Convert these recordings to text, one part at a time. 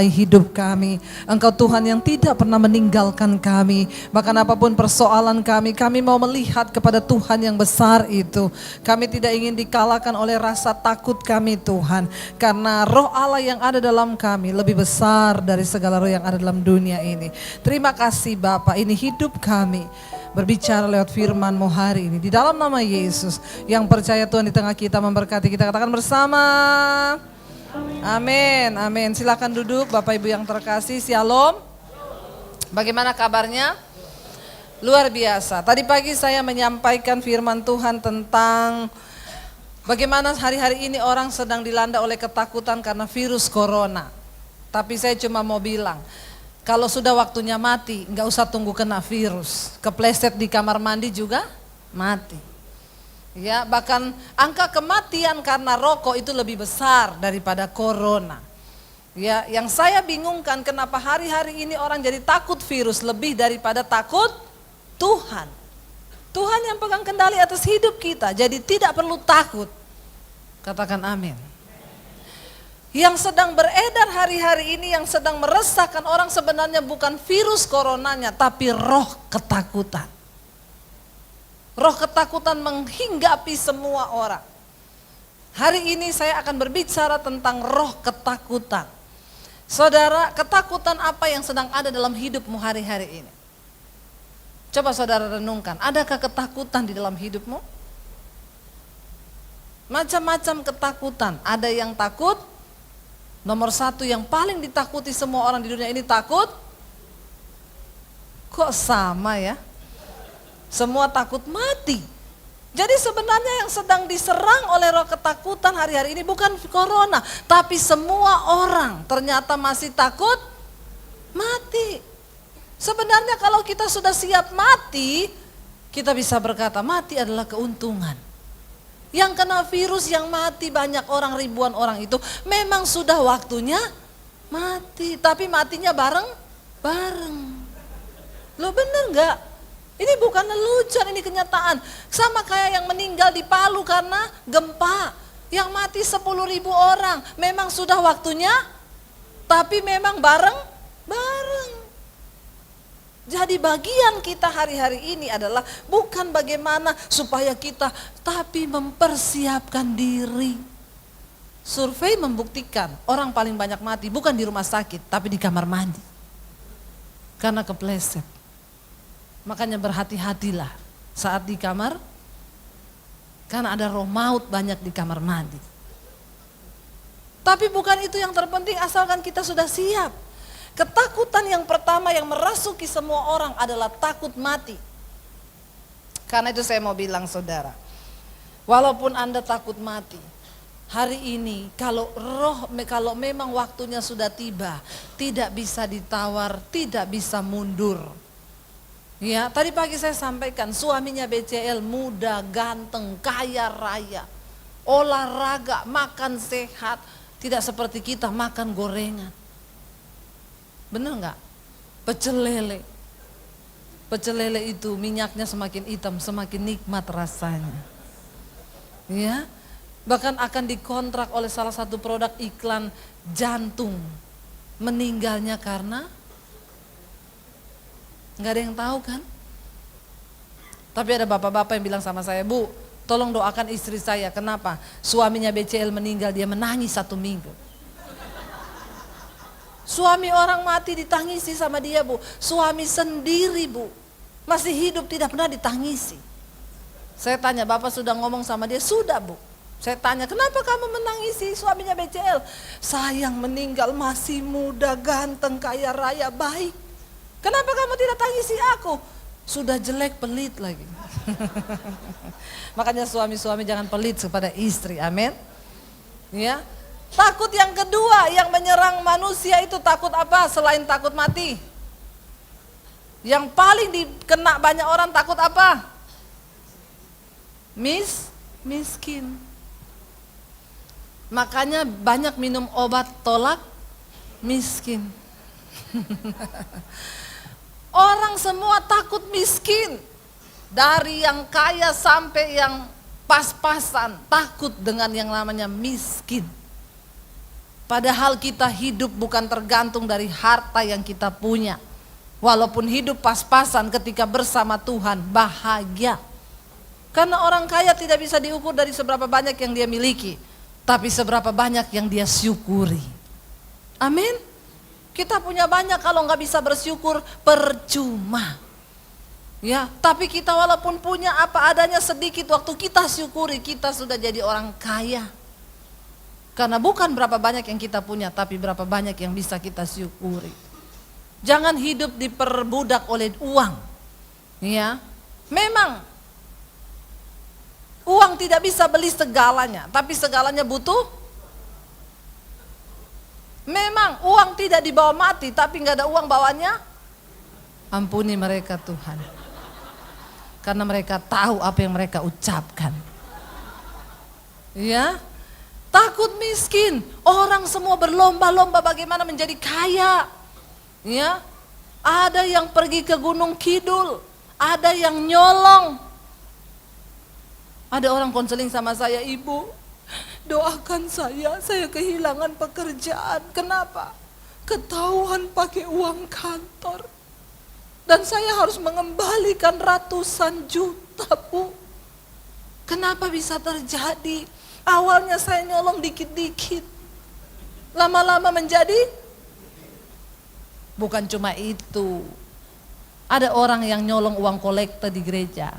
hidup kami. Engkau Tuhan yang tidak pernah meninggalkan kami. Bahkan apapun persoalan kami mau melihat kepada Tuhan yang besar itu. Kami tidak ingin dikalahkan oleh rasa takut kami Tuhan. Karena roh Allah yang ada dalam kami lebih besar dari segala roh yang ada dalam dunia ini. Terima kasih Bapa, ini hidup kami. Berbicara lewat firman-Mu hari ini. Di dalam nama Yesus, yang percaya Tuhan di tengah kita memberkati kita. Katakan bersama. Amin, amin. Silakan duduk Bapak Ibu yang terkasih. Shalom. Bagaimana kabarnya? Luar biasa. Tadi pagi saya menyampaikan firman Tuhan tentang bagaimana hari-hari ini orang sedang dilanda oleh ketakutan karena virus corona. Tapi saya cuma mau bilang, kalau sudah waktunya mati, nggak usah tunggu kena virus. Kepleset di kamar mandi juga mati. Ya, bahkan angka kematian karena rokok itu lebih besar daripada corona. Ya, yang saya bingungkan kenapa hari-hari ini orang jadi takut virus lebih daripada takut Tuhan. Tuhan yang pegang kendali atas hidup kita, jadi tidak perlu takut. Katakan amin. Yang sedang beredar hari-hari ini, yang sedang meresahkan orang sebenarnya bukan virus coronanya, tapi roh ketakutan. Roh ketakutan menghinggapi semua orang. Hari ini saya akan berbicara tentang roh ketakutan. Saudara, ketakutan apa yang sedang ada dalam hidupmu hari-hari ini? Coba saudara renungkan, adakah ketakutan di dalam hidupmu? Macam-macam ketakutan, ada yang takut. Nomor satu yang paling ditakuti semua orang di dunia ini takut. Kok sama ya? Semua takut mati. Jadi sebenarnya yang sedang diserang oleh roh ketakutan hari-hari ini bukan corona, tapi semua orang ternyata masih takut mati. Sebenarnya kalau kita sudah siap mati, kita bisa berkata mati adalah keuntungan. Yang kena virus, yang mati banyak orang, ribuan orang itu memang sudah waktunya mati, tapi matinya bareng-bareng. Lo bener gak? Ini bukan lelucon, ini kenyataan. Sama kayak yang meninggal di Palu karena gempa. Yang mati 10.000 orang. Memang sudah waktunya, tapi memang bareng-bareng. Jadi bagian kita hari-hari ini adalah bukan bagaimana supaya kita, tapi mempersiapkan diri. Survei membuktikan orang paling banyak mati bukan di rumah sakit, tapi di kamar mandi. Karena kepleset. Makanya berhati-hatilah saat di kamar, karena ada roh maut banyak di kamar mandi. Tapi bukan itu yang terpenting, asalkan kita sudah siap. Ketakutan yang pertama yang merasuki semua orang adalah takut mati. Karena itu saya mau bilang saudara, walaupun Anda takut mati, hari ini kalau memang waktunya sudah tiba, tidak bisa ditawar, tidak bisa mundur. Ya, tadi pagi saya sampaikan suaminya BCL muda, ganteng, kaya raya, olahraga, makan sehat, tidak seperti kita makan gorengan. Bener nggak? Pecel lele itu minyaknya semakin hitam, semakin nikmat rasanya. Ya, bahkan akan dikontrak oleh salah satu produk iklan jantung, meninggalnya karena nggak ada yang tahu kan? Tapi ada bapak-bapak yang bilang sama saya, Bu, tolong doakan istri saya. Kenapa? Suaminya BCL meninggal, dia menangis 1 minggu. Suami orang mati ditangisi sama dia, Bu. Suami sendiri, Bu, masih hidup tidak pernah ditangisi. Saya tanya, Bapak sudah ngomong sama dia? Sudah, Bu. Saya tanya, kenapa kamu menangisi suaminya BCL? Sayang meninggal masih muda, ganteng, kaya raya, baik. Kenapa kamu tidak tangisi aku? Sudah jelek, pelit lagi. Makanya suami-suami jangan pelit kepada istri, amin. Ya. Takut yang kedua yang menyerang manusia itu takut apa selain takut mati? Yang paling dikena banyak orang takut apa? Miskin. Makanya banyak minum obat tolak miskin. Orang semua takut miskin. Dari yang kaya sampai yang pas-pasan takut dengan yang namanya miskin. Padahal kita hidup bukan tergantung dari harta yang kita punya. Walaupun hidup pas-pasan, ketika bersama Tuhan bahagia. Karena orang kaya tidak bisa diukur dari seberapa banyak yang dia miliki, tapi seberapa banyak yang dia syukuri. Amin. Kita punya banyak, kalau nggak bisa bersyukur percuma. Ya, tapi kita walaupun punya apa adanya sedikit, waktu kita syukuri, kita sudah jadi orang kaya. Karena bukan berapa banyak yang kita punya, tapi berapa banyak yang bisa kita syukuri. Jangan hidup diperbudak oleh uang. Ya, memang uang tidak bisa beli segalanya, tapi segalanya butuh. Memang uang tidak dibawa mati, tapi nggak ada uang bawanya. Ampuni mereka Tuhan, karena mereka tahu apa yang mereka ucapkan. Ya. Takut miskin, orang semua berlomba-lomba bagaimana menjadi kaya. Ya, ada yang pergi ke Gunung Kidul, ada yang nyolong. Ada orang konseling sama saya, ibu, doakan saya kehilangan pekerjaan. Kenapa? Ketahuan pakai uang kantor. Dan saya harus mengembalikan ratusan juta, Bu. Kenapa bisa terjadi? Awalnya saya nyolong dikit-dikit, lama-lama menjadi. Bukan cuma itu, ada orang yang nyolong uang kolektor di gereja.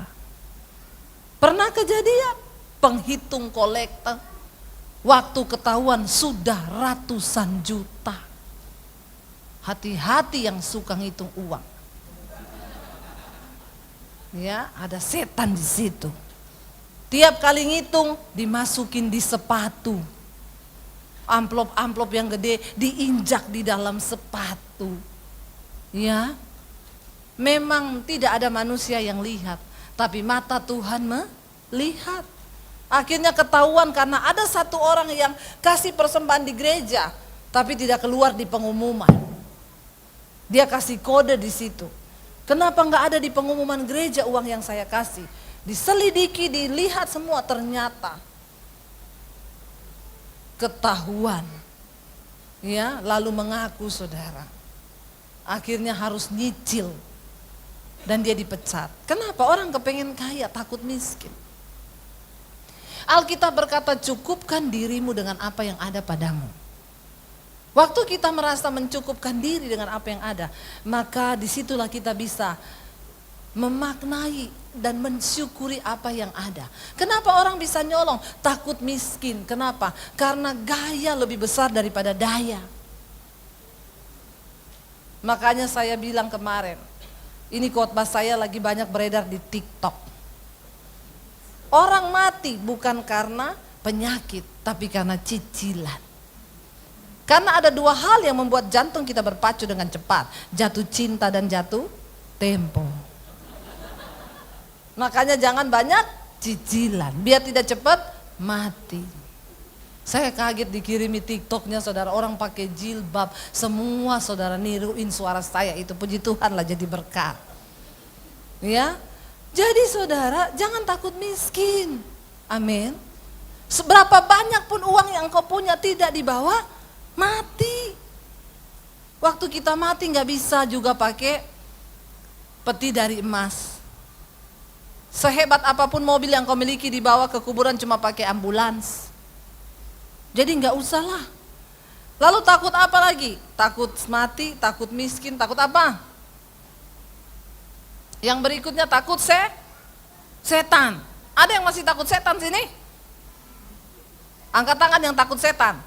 Pernah kejadian, penghitung kolektor, waktu ketahuan sudah ratusan juta. Hati-hati yang suka ngitung uang. Ya, ada setan di situ. Tiap kali ngitung dimasukin di sepatu. Amplop-amplop yang gede diinjak di dalam sepatu. Ya. Memang tidak ada manusia yang lihat, tapi mata Tuhan melihat. Akhirnya ketahuan karena ada satu orang yang kasih persembahan di gereja, tapi tidak keluar di pengumuman. Dia kasih kode di situ. Kenapa nggak ada di pengumuman gereja uang yang saya kasih? Diselidiki, dilihat semua, ternyata ketahuan. Ya, lalu mengaku saudara. Akhirnya harus nyicil dan dia dipecat. Kenapa? Orang kepengen kaya, takut miskin. Alkitab berkata, cukupkan dirimu dengan apa yang ada padamu. Waktu kita merasa mencukupkan diri dengan apa yang ada, maka disitulah kita bisa memaknai dan mensyukuri apa yang ada. Kenapa orang bisa nyolong? Takut miskin. Kenapa? Karena gaya lebih besar daripada daya. Makanya saya bilang kemarin, ini khotbah saya lagi banyak beredar di TikTok. Orang mati bukan karena penyakit, tapi karena cicilan. Karena ada dua hal yang membuat jantung kita berpacu dengan cepat, jatuh cinta dan jatuh tempo. Makanya jangan banyak cicilan, biar tidak cepat mati. Saya kaget dikirimi TikToknya saudara, orang pakai jilbab, semua saudara niruin suara saya itu, puji Tuhan lah jadi berkat. Ya, jadi saudara jangan takut miskin, amin. Seberapa banyak pun uang yang kau punya tidak dibawa mati. Waktu kita mati nggak bisa juga pakai peti dari emas. Sehebat apapun mobil yang kau miliki dibawa ke kuburan cuma pakai ambulans. Jadi nggak usah lah. Lalu takut apa lagi? Takut mati, takut miskin, takut apa? Yang berikutnya takut setan. Ada yang masih takut setan sini? Angkat tangan yang takut setan.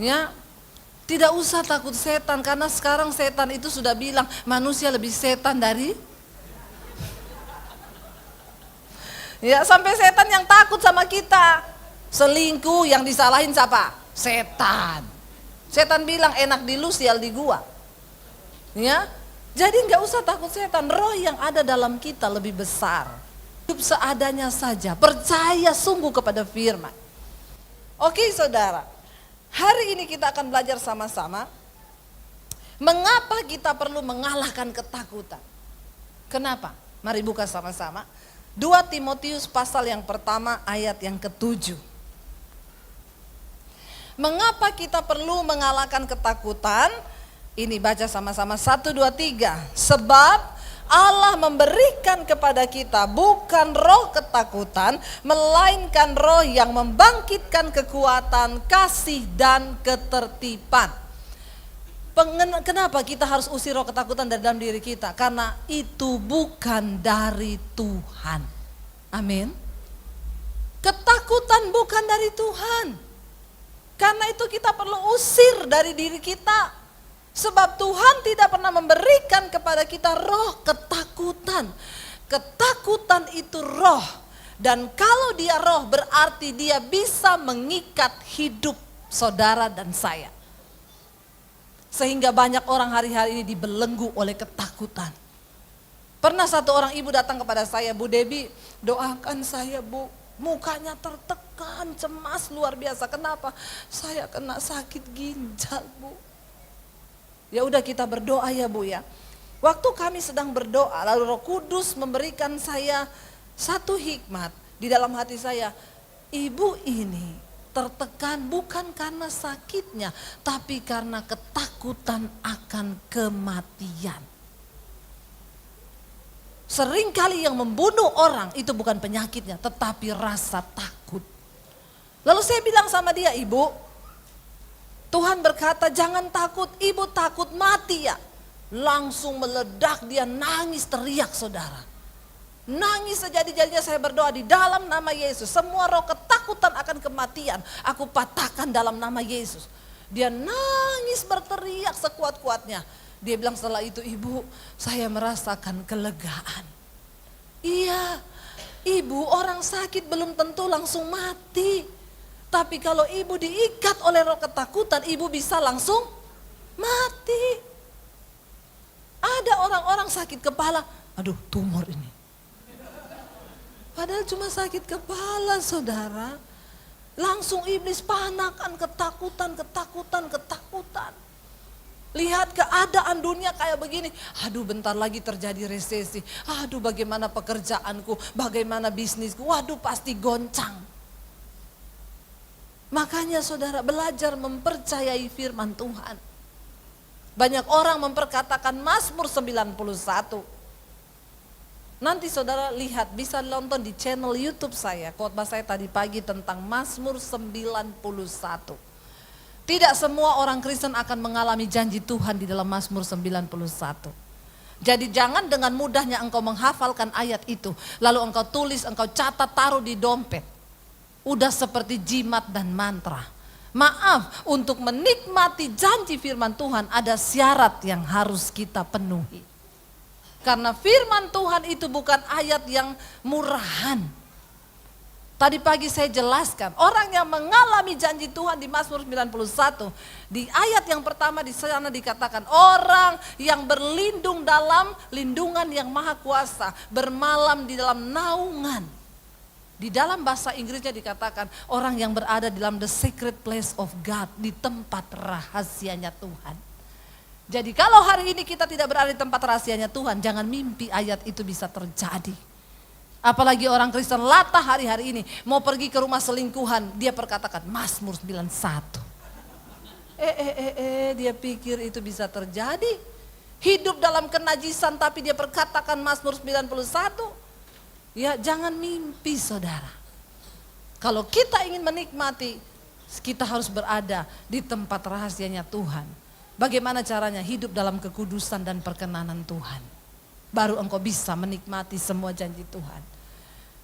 Ya, tidak usah takut setan karena sekarang setan itu sudah bilang manusia lebih setan dari. Ya, sampai setan yang takut sama kita. Selingkuh yang disalahin siapa? Setan. Setan bilang enak di lu, sial di gua. Ya, jadi nggak usah takut setan. Roh yang ada dalam kita lebih besar. Hidup seadanya saja. Percaya sungguh kepada firman. Oke saudara, hari ini kita akan belajar sama-sama. Mengapa kita perlu mengalahkan ketakutan? Kenapa? Mari buka sama-sama. 2 Timotius pasal yang pertama ayat yang ke-7. Mengapa kita perlu mengalahkan ketakutan? Ini baca sama-sama 1, 2, 3. Sebab Allah memberikan kepada kita bukan roh ketakutan, melainkan roh yang membangkitkan kekuatan, kasih dan ketertiban. Kenapa kita harus usir roh ketakutan dari dalam diri kita? Karena itu bukan dari Tuhan. Amin. Ketakutan bukan dari Tuhan. Karena itu kita perlu usir dari diri kita. Sebab Tuhan tidak pernah memberikan kepada kita roh ketakutan. Ketakutan itu roh. Dan kalau dia roh berarti dia bisa mengikat hidup saudara dan saya. Sehingga banyak orang hari-hari ini dibelenggu oleh ketakutan. Pernah satu orang ibu datang kepada saya, Bu Debbie, doakan saya Bu. Mukanya tertekan, cemas luar biasa. Kenapa? Saya kena sakit ginjal Bu. Ya udah kita berdoa ya Bu ya. Waktu kami sedang berdoa, lalu Roh Kudus memberikan saya satu hikmat di dalam hati saya. Ibu ini tertekan bukan karena sakitnya, tapi karena ketakutan akan kematian. Seringkali yang membunuh orang itu bukan penyakitnya, tetapi rasa takut. Lalu saya bilang sama dia, Ibu, Tuhan berkata jangan takut, ibu takut mati ya. Langsung meledak dia nangis teriak saudara. Nangis sejadi-jadinya saya berdoa di dalam nama Yesus. Semua roh ketakutan akan kematian aku patahkan dalam nama Yesus. Dia nangis berteriak sekuat-kuatnya. Dia bilang setelah itu, Ibu saya merasakan kelegaan. Iya, ibu orang sakit belum tentu langsung mati. Tapi kalau ibu diikat oleh roh ketakutan, ibu bisa langsung mati. Ada orang-orang sakit kepala, aduh tumor ini. Padahal cuma sakit kepala saudara. Langsung iblis panakan ketakutan. Lihat keadaan dunia kayak begini. Aduh bentar lagi terjadi resesi. Aduh bagaimana pekerjaanku, bagaimana bisnisku. Waduh pasti goncang. Makanya saudara belajar mempercayai firman Tuhan. Banyak orang memperkatakan Mazmur 91. Nanti saudara lihat, bisa nonton di channel YouTube saya. Khotbah saya tadi pagi tentang Mazmur 91. Tidak semua orang Kristen akan mengalami janji Tuhan di dalam Mazmur 91. Jadi jangan dengan mudahnya engkau menghafalkan ayat itu. Lalu engkau tulis, engkau catat, taruh di dompet. Udah seperti jimat dan mantra. Maaf, untuk menikmati janji firman Tuhan ada syarat yang harus kita penuhi. Karena firman Tuhan itu bukan ayat yang murahan. Tadi pagi saya jelaskan, orang yang mengalami janji Tuhan di Mazmur 91, di ayat yang pertama di sana dikatakan, orang yang berlindung dalam lindungan yang maha kuasa, bermalam di dalam naungan. Di dalam bahasa Inggrisnya dikatakan orang yang berada di dalam the secret place of God, di tempat rahasianya Tuhan. Jadi kalau hari ini kita tidak berada di tempat rahasianya Tuhan, jangan mimpi ayat itu bisa terjadi. Apalagi orang Kristen latah hari-hari ini mau pergi ke rumah selingkuhan, dia perkatakan Mazmur 91. Dia pikir itu bisa terjadi. Hidup dalam kenajisan tapi dia perkatakan Mazmur 91. Ya jangan mimpi saudara. Kalau kita ingin menikmati, kita harus berada di tempat rahasianya Tuhan. Bagaimana caranya? Hidup dalam kekudusan dan perkenanan Tuhan. Baru engkau bisa menikmati semua janji Tuhan.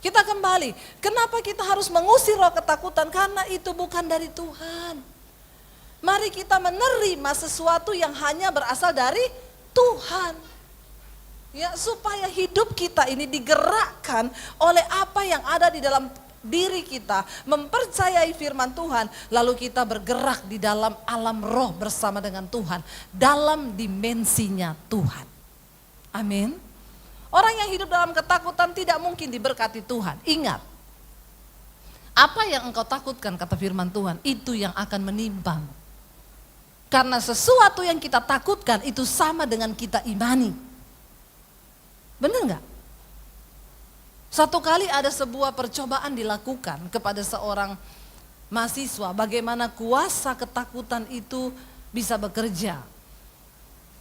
Kita kembali, kenapa kita harus mengusir roh ketakutan? Karena itu bukan dari Tuhan. Mari kita menerima sesuatu yang hanya berasal dari Tuhan. Ya, supaya hidup kita ini digerakkan oleh apa yang ada di dalam diri kita, mempercayai firman Tuhan, lalu kita bergerak di dalam alam roh bersama dengan Tuhan, dalam dimensinya Tuhan. Amin. Orang yang hidup dalam ketakutan tidak mungkin diberkati Tuhan. Ingat, apa yang engkau takutkan kata firman Tuhan, itu yang akan menimpamu. Karena sesuatu yang kita takutkan itu sama dengan kita imani. Benar enggak? Satu kali ada sebuah percobaan dilakukan kepada seorang mahasiswa, bagaimana kuasa ketakutan itu bisa bekerja.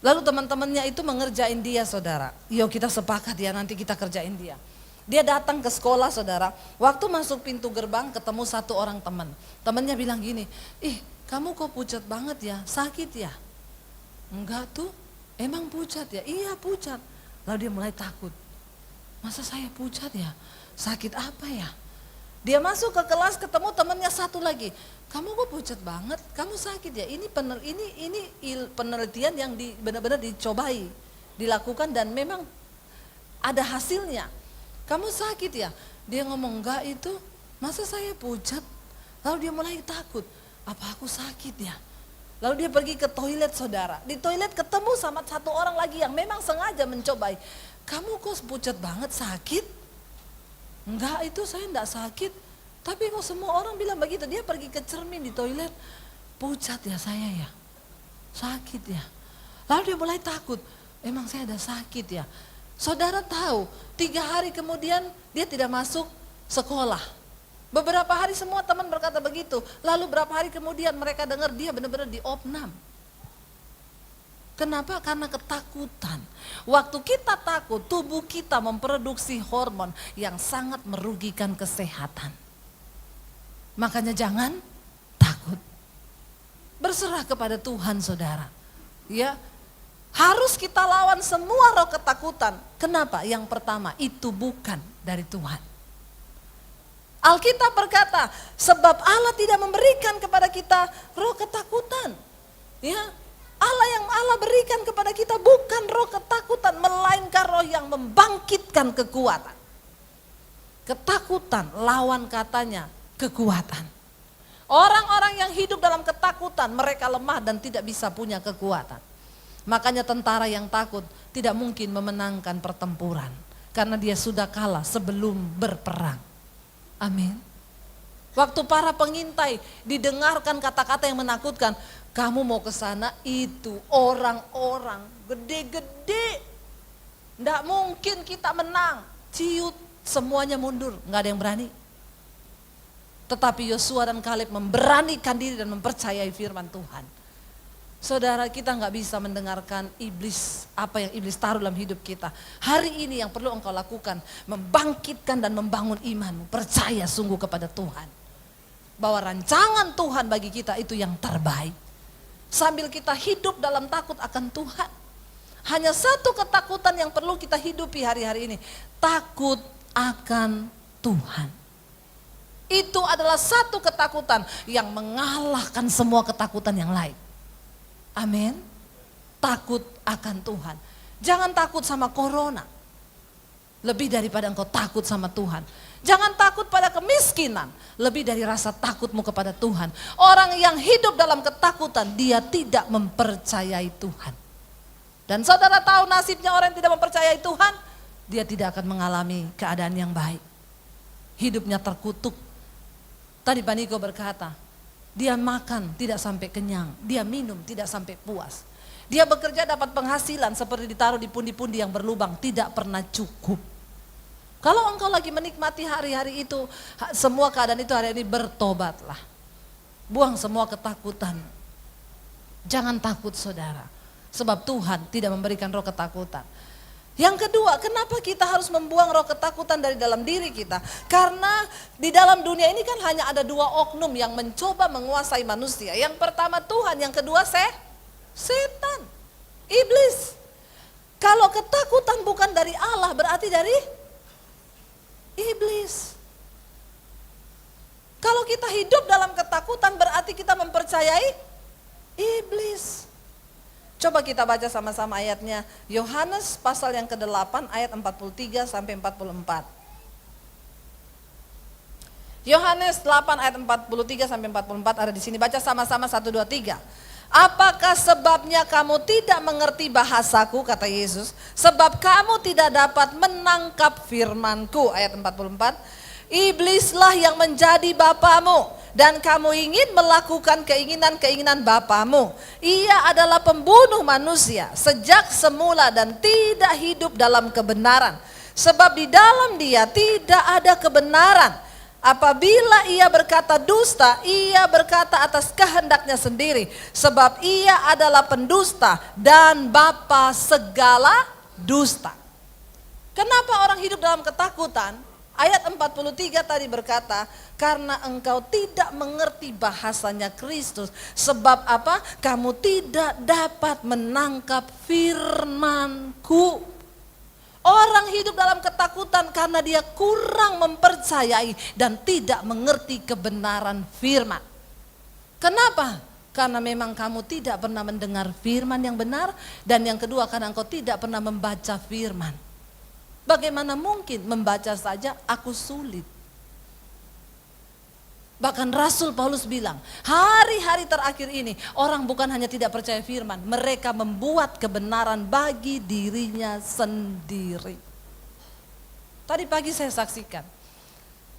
Lalu teman-temannya itu mengerjain dia, saudara. Yuk kita sepakat ya, nanti kita kerjain dia. Dia datang ke sekolah, saudara. Waktu masuk pintu gerbang ketemu satu orang teman. Temannya bilang gini, ih kamu kok pucat banget ya, sakit ya? Enggak tuh, emang pucat ya? Iya pucat. Lalu dia mulai takut. Masa saya pucat ya? Sakit apa ya? Dia masuk ke kelas ketemu temannya satu lagi. Kamu kok pucat banget? Kamu sakit ya? Ini penelitian yang benar-benar dicobai, dilakukan dan memang ada hasilnya. Kamu sakit ya? Dia ngomong enggak itu. Masa saya pucat? Lalu dia mulai takut. Apa aku sakit ya? Lalu dia pergi ke toilet, saudara. Di toilet ketemu sama satu orang lagi yang memang sengaja mencobai. Kamu kok pucat banget, sakit? Enggak, itu saya enggak sakit. Tapi kok semua orang bilang begitu. Dia pergi ke cermin di toilet. Pucat ya saya ya? Sakit ya? Lalu dia mulai takut. Emang saya ada sakit ya? Saudara tahu, 3 hari kemudian dia tidak masuk sekolah. Beberapa hari semua teman berkata begitu. Lalu berapa hari kemudian mereka dengar dia benar-benar di opnam. Kenapa? Karena ketakutan. Waktu kita takut, tubuh kita memproduksi hormon yang sangat merugikan kesehatan. Makanya jangan takut. Berserah kepada Tuhan, saudara. Ya, harus kita lawan semua roh ketakutan. Kenapa? Yang pertama, itu bukan dari Tuhan. Alkitab berkata, sebab Allah tidak memberikan kepada kita roh ketakutan. Ya, Allah berikan kepada kita bukan roh ketakutan, melainkan roh yang membangkitkan kekuatan. Ketakutan lawan katanya kekuatan. Orang-orang yang hidup dalam ketakutan, mereka lemah dan tidak bisa punya kekuatan. Makanya tentara yang takut tidak mungkin memenangkan pertempuran. Karena dia sudah kalah sebelum berperang. Amin. Waktu para pengintai didengarkan kata-kata yang menakutkan. Kamu mau ke sana, itu orang-orang gede-gede. Tidak mungkin kita menang. Ciut, semuanya mundur, nggak ada yang berani. Tetapi Yosua dan Kaleb memberanikan diri dan mempercayai firman Tuhan. Saudara, kita nggak bisa mendengarkan iblis, apa yang iblis taruh dalam hidup kita. Hari ini yang perlu engkau lakukan, membangkitkan dan membangun imanmu. Percaya sungguh kepada Tuhan. Bahwa rancangan Tuhan bagi kita itu yang terbaik. Sambil kita hidup dalam takut akan Tuhan. Hanya satu ketakutan yang perlu kita hidupi hari-hari ini. Takut akan Tuhan. Itu adalah satu ketakutan yang mengalahkan semua ketakutan yang lain. Amin. Takut akan Tuhan. Jangan takut sama corona. Lebih daripada engkau takut sama Tuhan. Jangan takut pada kemiskinan. Lebih dari rasa takutmu kepada Tuhan. Orang yang hidup dalam ketakutan, dia tidak mempercayai Tuhan. Dan saudara tahu nasibnya orang yang tidak mempercayai Tuhan, dia tidak akan mengalami keadaan yang baik. Hidupnya terkutuk. Tadi Pak Niko berkata, dia makan tidak sampai kenyang, dia minum tidak sampai puas. Dia bekerja dapat penghasilan seperti ditaruh di pundi-pundi yang berlubang, tidak pernah cukup. Kalau engkau lagi menikmati hari-hari itu, semua keadaan itu hari ini, bertobatlah. Buang semua ketakutan. Jangan takut, saudara. Sebab Tuhan tidak memberikan roh ketakutan. Yang kedua, kenapa kita harus membuang roh ketakutan dari dalam diri kita? Karena di dalam dunia ini kan hanya ada 2 oknum yang mencoba menguasai manusia. Yang pertama Tuhan, yang kedua setan, iblis. Kalau ketakutan bukan dari Allah, berarti dari iblis. Kalau kita hidup dalam ketakutan, berarti kita mempercayai iblis. Coba kita baca sama-sama ayatnya. Yohanes pasal yang ke-8 ayat 43 sampai 44. Yohanes 8 ayat 43 sampai 44 ada di sini. Baca sama-sama 1 2 3. Apakah sebabnya kamu tidak mengerti bahasaku, kata Yesus? Sebab kamu tidak dapat menangkap firmanku, ayat 44. Iblislah yang menjadi bapamu, dan kamu ingin melakukan keinginan-keinginan bapamu. Ia adalah pembunuh manusia sejak semula dan tidak hidup dalam kebenaran. Sebab di dalam dia tidak ada kebenaran. Apabila ia berkata dusta, ia berkata atas kehendaknya sendiri, sebab ia adalah pendusta dan bapa segala dusta. Kenapa orang hidup dalam ketakutan? Ayat 43 tadi berkata, karena engkau tidak mengerti bahasanya Kristus. Sebab apa? Kamu tidak dapat menangkap firman-Ku. Orang hidup dalam ketakutan karena dia kurang mempercayai dan tidak mengerti kebenaran firman. Kenapa? Karena memang kamu tidak pernah mendengar firman yang benar, dan yang kedua karena engkau tidak pernah membaca firman. Bagaimana mungkin membaca saja aku sulit. Bahkan Rasul Paulus bilang, hari-hari terakhir ini orang bukan hanya tidak percaya firman, mereka membuat kebenaran bagi dirinya sendiri. Tadi pagi saya saksikan,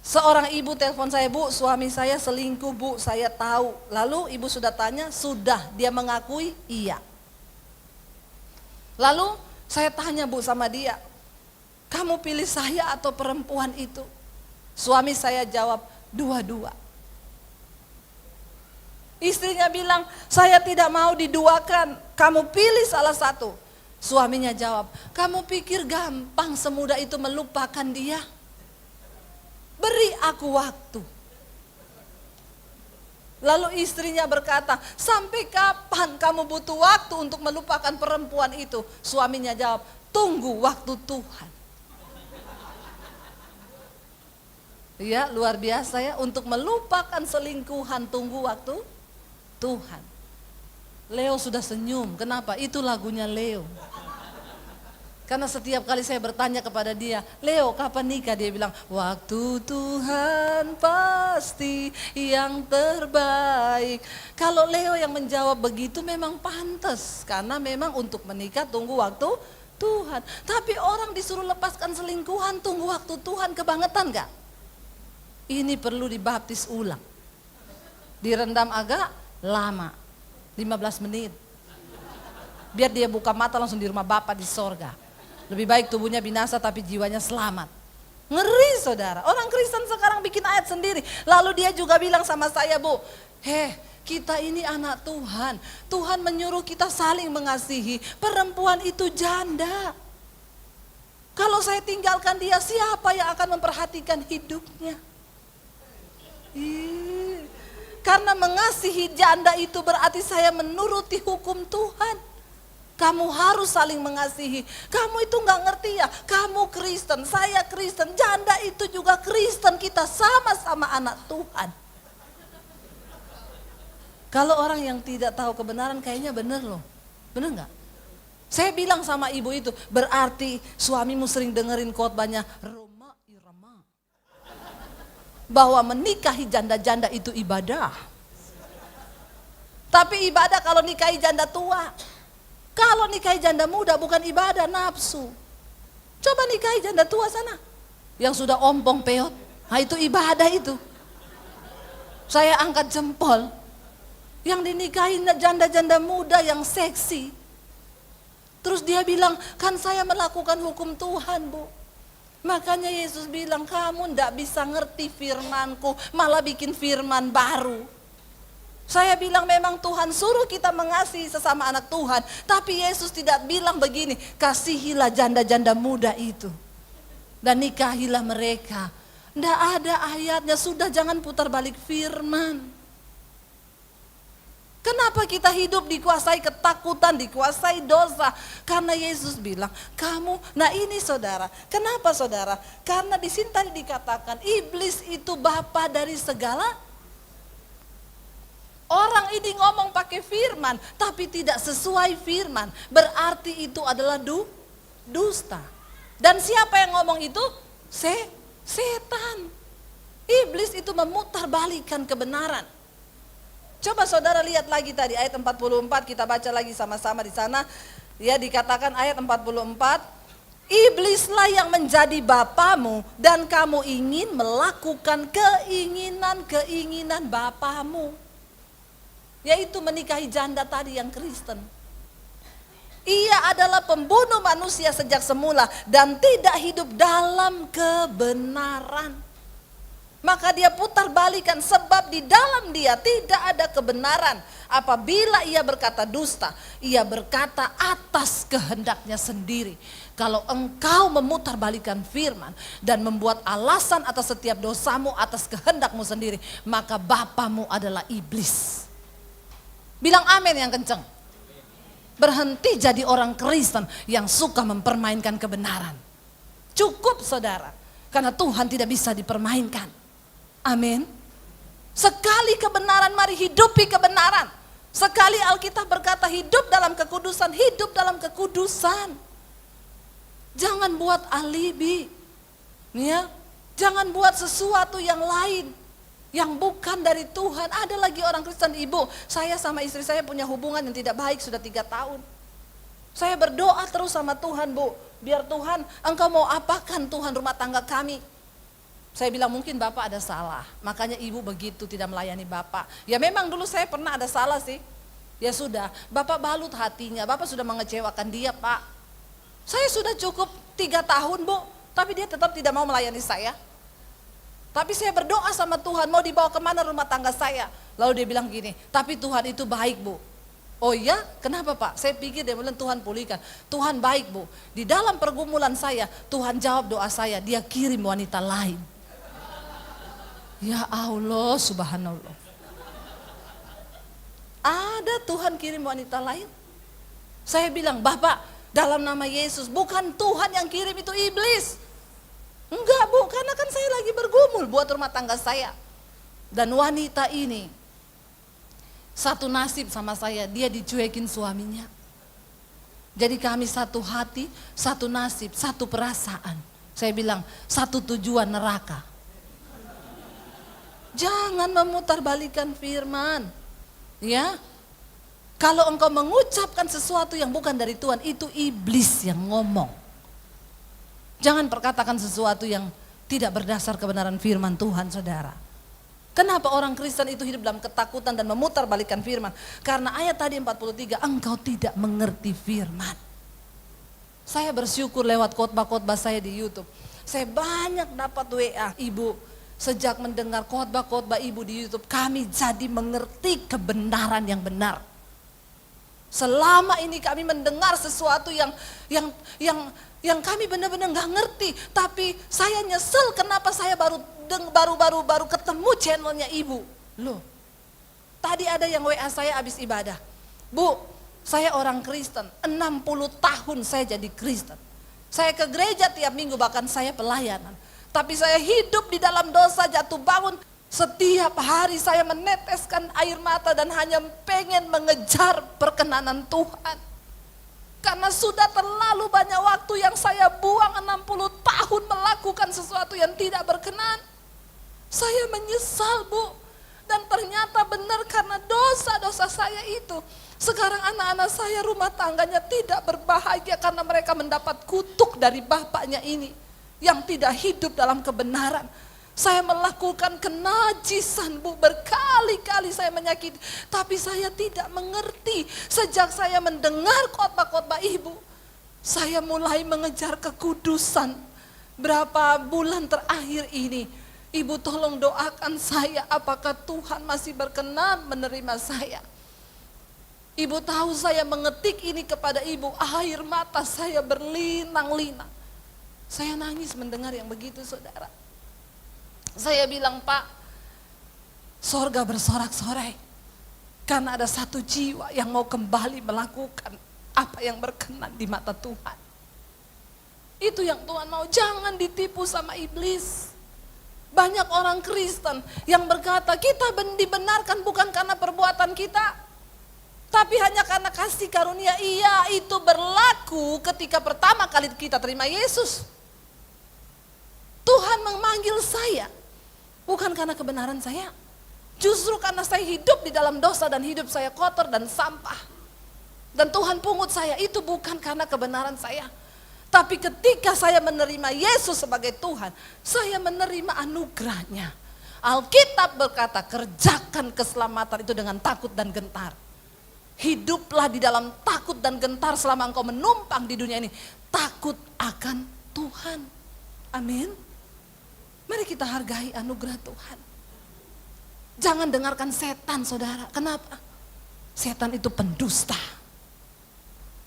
seorang ibu telepon saya, Bu, suami saya selingkuh, Bu, saya tahu. Lalu ibu sudah tanya, sudah, dia mengakui iya. Lalu saya tanya, Bu, sama dia, kamu pilih saya atau perempuan itu? Suami saya jawab, dua-dua. Istrinya bilang, saya tidak mau diduakan, kamu pilih salah satu. Suaminya jawab, kamu pikir gampang semudah itu melupakan dia? Beri aku waktu. Lalu istrinya berkata, sampai kapan kamu butuh waktu untuk melupakan perempuan itu? Suaminya jawab, tunggu waktu Tuhan. Ya, luar biasa ya, untuk melupakan selingkuhan tunggu waktu Tuhan. Leo sudah senyum, kenapa? Itu lagunya Leo. Karena setiap kali saya bertanya kepada dia, Leo kapan nikah? Dia bilang, waktu Tuhan pasti yang terbaik. Kalau Leo yang menjawab begitu memang pantas, karena memang untuk menikah tunggu waktu Tuhan. Tapi orang disuruh lepaskan selingkuhan tunggu waktu Tuhan, kebangetan gak? Ini perlu dibaptis ulang. Direndam agak lama, 15 menit. Biar dia buka mata langsung di rumah Bapa di sorga. Lebih baik tubuhnya binasa tapi jiwanya selamat. Ngeri saudara, orang Kristen sekarang bikin ayat sendiri. Lalu dia juga bilang sama saya, Bu, kita ini anak Tuhan. Tuhan menyuruh kita saling mengasihi. Perempuan itu janda. Kalau saya tinggalkan dia, siapa yang akan memperhatikan hidupnya? Karena mengasihi janda itu berarti saya menuruti hukum Tuhan. Kamu harus saling mengasihi. Kamu itu gak ngerti ya, kamu Kristen, saya Kristen, janda itu juga Kristen, kita sama-sama anak Tuhan. Kalau orang yang tidak tahu kebenaran kayaknya benar loh, benar gak? Saya bilang sama ibu itu, berarti suamimu sering dengerin khotbahnya Roma Irama, bahwa menikahi janda-janda itu ibadah. Tapi ibadah kalau nikahi janda tua. Kalau nikahi janda muda bukan ibadah, nafsu. Coba nikahi janda tua sana, yang sudah ompong peot. Nah itu ibadah itu. Saya angkat jempol. Yang dinikahi janda-janda muda yang seksi. Terus dia bilang, kan saya melakukan hukum Tuhan, Bu. Makanya Yesus bilang, kamu ndak bisa ngerti firman-Ku, malah bikin firman baru. Saya bilang memang Tuhan suruh kita mengasihi sesama anak Tuhan, tapi Yesus tidak bilang begini, kasihilah janda-janda muda itu dan nikahilah mereka. Ndak ada ayatnya, sudah jangan putar balik firman. Kenapa kita hidup dikuasai ketakutan, dikuasai dosa? Karena Yesus bilang, kamu, nah ini saudara, kenapa saudara? Karena di sini tadi dikatakan, iblis itu bapa dari segala. Orang ini ngomong pakai firman, tapi tidak sesuai firman, berarti itu adalah dusta. Dan siapa yang ngomong itu? Setan. Iblis itu memutarbalikkan kebenaran. Coba saudara lihat lagi tadi ayat 44, kita baca lagi sama-sama di sana. Ya, dikatakan ayat 44, iblislah yang menjadi bapamu dan kamu ingin melakukan keinginan-keinginan bapamu. Yaitu menikahi janda tadi yang Kristen. Ia adalah pembunuh manusia sejak semula dan tidak hidup dalam kebenaran. Maka dia putar balikan, sebab di dalam dia tidak ada kebenaran. Apabila ia berkata dusta, ia berkata atas kehendaknya sendiri. Kalau engkau memutar balikan firman dan membuat alasan atas setiap dosamu atas kehendakmu sendiri, maka bapamu adalah iblis. Bilang amin yang kenceng. Berhenti jadi orang Kristen yang suka mempermainkan kebenaran. Cukup saudara, karena Tuhan tidak bisa dipermainkan. Amin. Sekali kebenaran, mari hidupi kebenaran. Sekali Alkitab berkata hidup dalam kekudusan, hidup dalam kekudusan. Jangan buat alibi, ya. Jangan buat sesuatu yang lain, yang bukan dari Tuhan. Ada lagi orang Kristen, ibu, saya sama istri saya punya hubungan yang tidak baik sudah 3 tahun. Saya berdoa terus sama Tuhan, bu, biar Tuhan, engkau mau apakan Tuhan rumah tangga kami. Saya bilang mungkin Bapak ada salah, makanya ibu begitu tidak melayani Bapak. Ya memang dulu saya pernah ada salah sih. Ya sudah, Bapak balut hatinya, Bapak sudah mengecewakan dia, Pak. Saya sudah cukup 3 tahun, bu, tapi dia tetap tidak mau melayani saya. Tapi saya berdoa sama Tuhan, mau dibawa kemana rumah tangga saya. Lalu dia bilang gini, tapi Tuhan itu baik, bu. Oh iya, kenapa Pak? Saya pikir dia bilang Tuhan pulihkan. Tuhan baik, bu. Di dalam pergumulan saya, Tuhan jawab doa saya, dia kirim wanita lain. Ya Allah, subhanallah. Ada Tuhan kirim wanita lain. Saya bilang, Bapak, dalam nama Yesus, bukan Tuhan yang kirim, itu iblis. Enggak, bu, karena kan saya lagi bergumul buat rumah tangga saya. Dan wanita ini satu nasib sama saya, dia dicuekin suaminya. Jadi kami satu hati, satu nasib, satu perasaan. Saya bilang, satu tujuan neraka. Jangan memutarbalikkan firman. Ya. Kalau engkau mengucapkan sesuatu yang bukan dari Tuhan, itu iblis yang ngomong. Jangan perkatakan sesuatu yang tidak berdasar kebenaran firman Tuhan, saudara. Kenapa orang Kristen itu hidup dalam ketakutan dan memutarbalikkan firman? Karena ayat tadi 43, engkau tidak mengerti firman. Saya bersyukur lewat khotbah-khotbah saya di YouTube. Saya banyak dapat WA, ibu, sejak mendengar khotbah-khotbah ibu di YouTube, kami jadi mengerti kebenaran yang benar. Selama ini kami mendengar sesuatu yang kami benar-benar nggak ngerti, tapi saya nyesel kenapa saya baru ketemu channelnya ibu. Loh, tadi ada yang WA saya habis ibadah. Bu, saya orang Kristen, 60 tahun saya jadi Kristen. Saya ke gereja tiap minggu, bahkan saya pelayanan. Tapi saya hidup di dalam dosa, jatuh bangun. Setiap hari saya meneteskan air mata dan hanya pengen mengejar perkenanan Tuhan. Karena sudah terlalu banyak waktu yang saya buang, 60 tahun melakukan sesuatu yang tidak berkenan. Saya menyesal, bu. Dan ternyata benar karena dosa-dosa saya itu. Sekarang anak-anak saya rumah tangganya tidak berbahagia karena mereka mendapat kutuk dari bapaknya ini. Yang tidak hidup dalam kebenaran. Saya melakukan kenajisan, bu, berkali-kali saya menyakiti. Tapi saya tidak mengerti. Sejak saya mendengar khotbah-khotbah ibu, saya mulai mengejar kekudusan. Berapa bulan terakhir ini, ibu tolong doakan saya, apakah Tuhan masih berkenan menerima saya. Ibu tahu saya mengetik ini kepada ibu, air mata saya berlinang-linang. Saya nangis mendengar yang begitu, saudara. Saya bilang, Pak, sorga bersorak-sorai karena ada satu jiwa yang mau kembali melakukan apa yang berkenan di mata Tuhan. Itu yang Tuhan mau, jangan ditipu sama iblis. Banyak orang Kristen yang berkata kita dibenarkan bukan karena perbuatan kita, tapi hanya karena kasih karunia. Iya, itu berlaku ketika pertama kali kita terima Yesus. Tuhan memanggil saya bukan karena kebenaran saya, justru karena saya hidup di dalam dosa dan hidup saya kotor dan sampah. Dan Tuhan pungut saya, itu bukan karena kebenaran saya. Tapi ketika saya menerima Yesus sebagai Tuhan, saya menerima anugerahnya. Alkitab berkata, kerjakan keselamatan itu dengan takut dan gentar. Hiduplah di dalam takut dan gentar selama engkau menumpang di dunia ini. Takut akan Tuhan. Amin. Mari kita hargai anugerah Tuhan. Jangan dengarkan setan, saudara. Kenapa? Setan itu pendusta.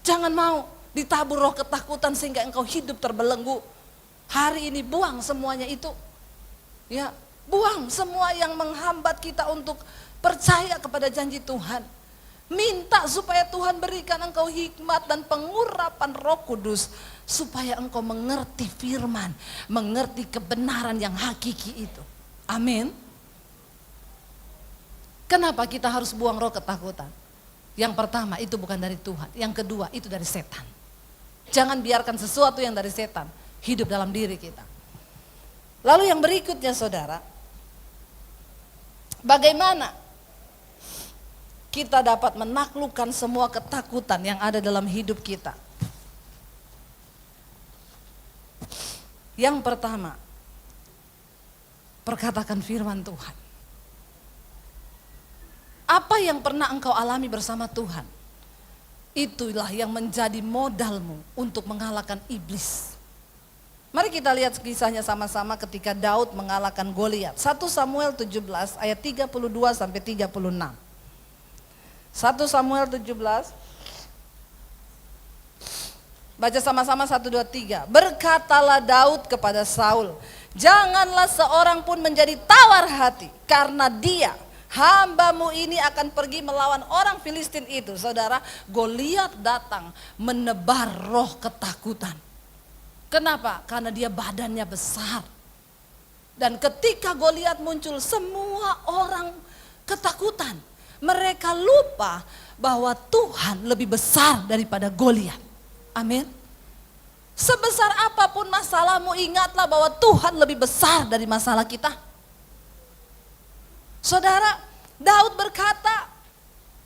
Jangan mau ditabur roh ketakutan sehingga engkau hidup terbelenggu. Hari ini buang semuanya itu. Ya, buang semua yang menghambat kita untuk percaya kepada janji Tuhan. Minta supaya Tuhan berikan engkau hikmat dan pengurapan Roh Kudus supaya engkau mengerti firman, mengerti kebenaran yang hakiki itu. Amin. Kenapa kita harus buang roh ketakutan? Yang pertama, itu bukan dari Tuhan. Yang kedua, itu dari setan. Jangan biarkan sesuatu yang dari setan hidup dalam diri kita. Lalu yang berikutnya, saudara, bagaimana kita dapat menaklukkan semua ketakutan yang ada dalam hidup kita? Yang pertama, perkatakan firman Tuhan. Apa yang pernah engkau alami bersama Tuhan, itulah yang menjadi modalmu untuk mengalahkan iblis. Mari kita lihat kisahnya sama-sama ketika Daud mengalahkan Goliat. 1 Samuel 17 ayat 32 sampai 36. 1 Samuel 17. Baca sama-sama 1, 2, 3. Berkatalah Daud kepada Saul, janganlah seorang pun menjadi tawar hati, karena dia, hambamu ini akan pergi melawan orang Filistin itu. Saudara, Goliat datang menebar roh ketakutan. Kenapa? Karena dia badannya besar. Dan ketika Goliat muncul, semua orang ketakutan. Mereka lupa bahwa Tuhan lebih besar daripada Goliat. Amin. Sebesar apapun masalahmu, ingatlah bahwa Tuhan lebih besar dari masalah kita. Saudara, Daud berkata,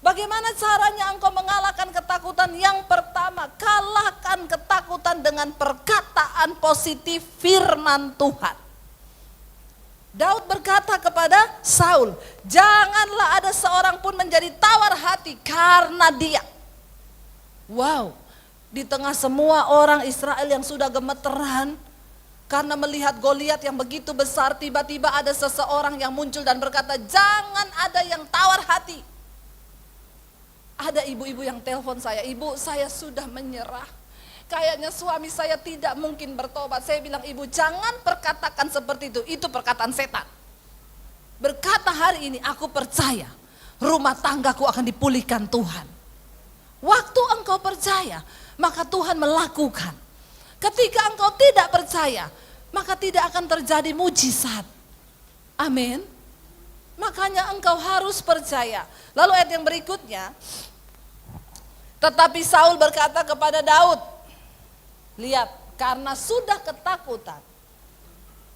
bagaimana caranya engkau mengalahkan ketakutan? Yang pertama, kalahkan ketakutan dengan perkataan positif firman Tuhan. Daud berkata kepada Saul, janganlah ada seorang pun menjadi tawar hati karena dia. Wow, di tengah semua orang Israel yang sudah gemeteran, karena melihat Goliat yang begitu besar, tiba-tiba ada seseorang yang muncul dan berkata, jangan ada yang tawar hati. Ada ibu-ibu yang telepon saya, ibu saya sudah menyerah. Kayaknya suami saya tidak mungkin bertobat. Saya bilang, ibu jangan perkatakan seperti itu perkataan setan. Berkata hari ini, aku percaya rumah tanggaku akan dipulihkan Tuhan. Waktu engkau percaya, maka Tuhan melakukan. Ketika engkau tidak percaya, maka tidak akan terjadi mujizat. Amin. Makanya engkau harus percaya. Lalu ayat yang berikutnya, tetapi Saul berkata kepada Daud, lihat, karena sudah ketakutan,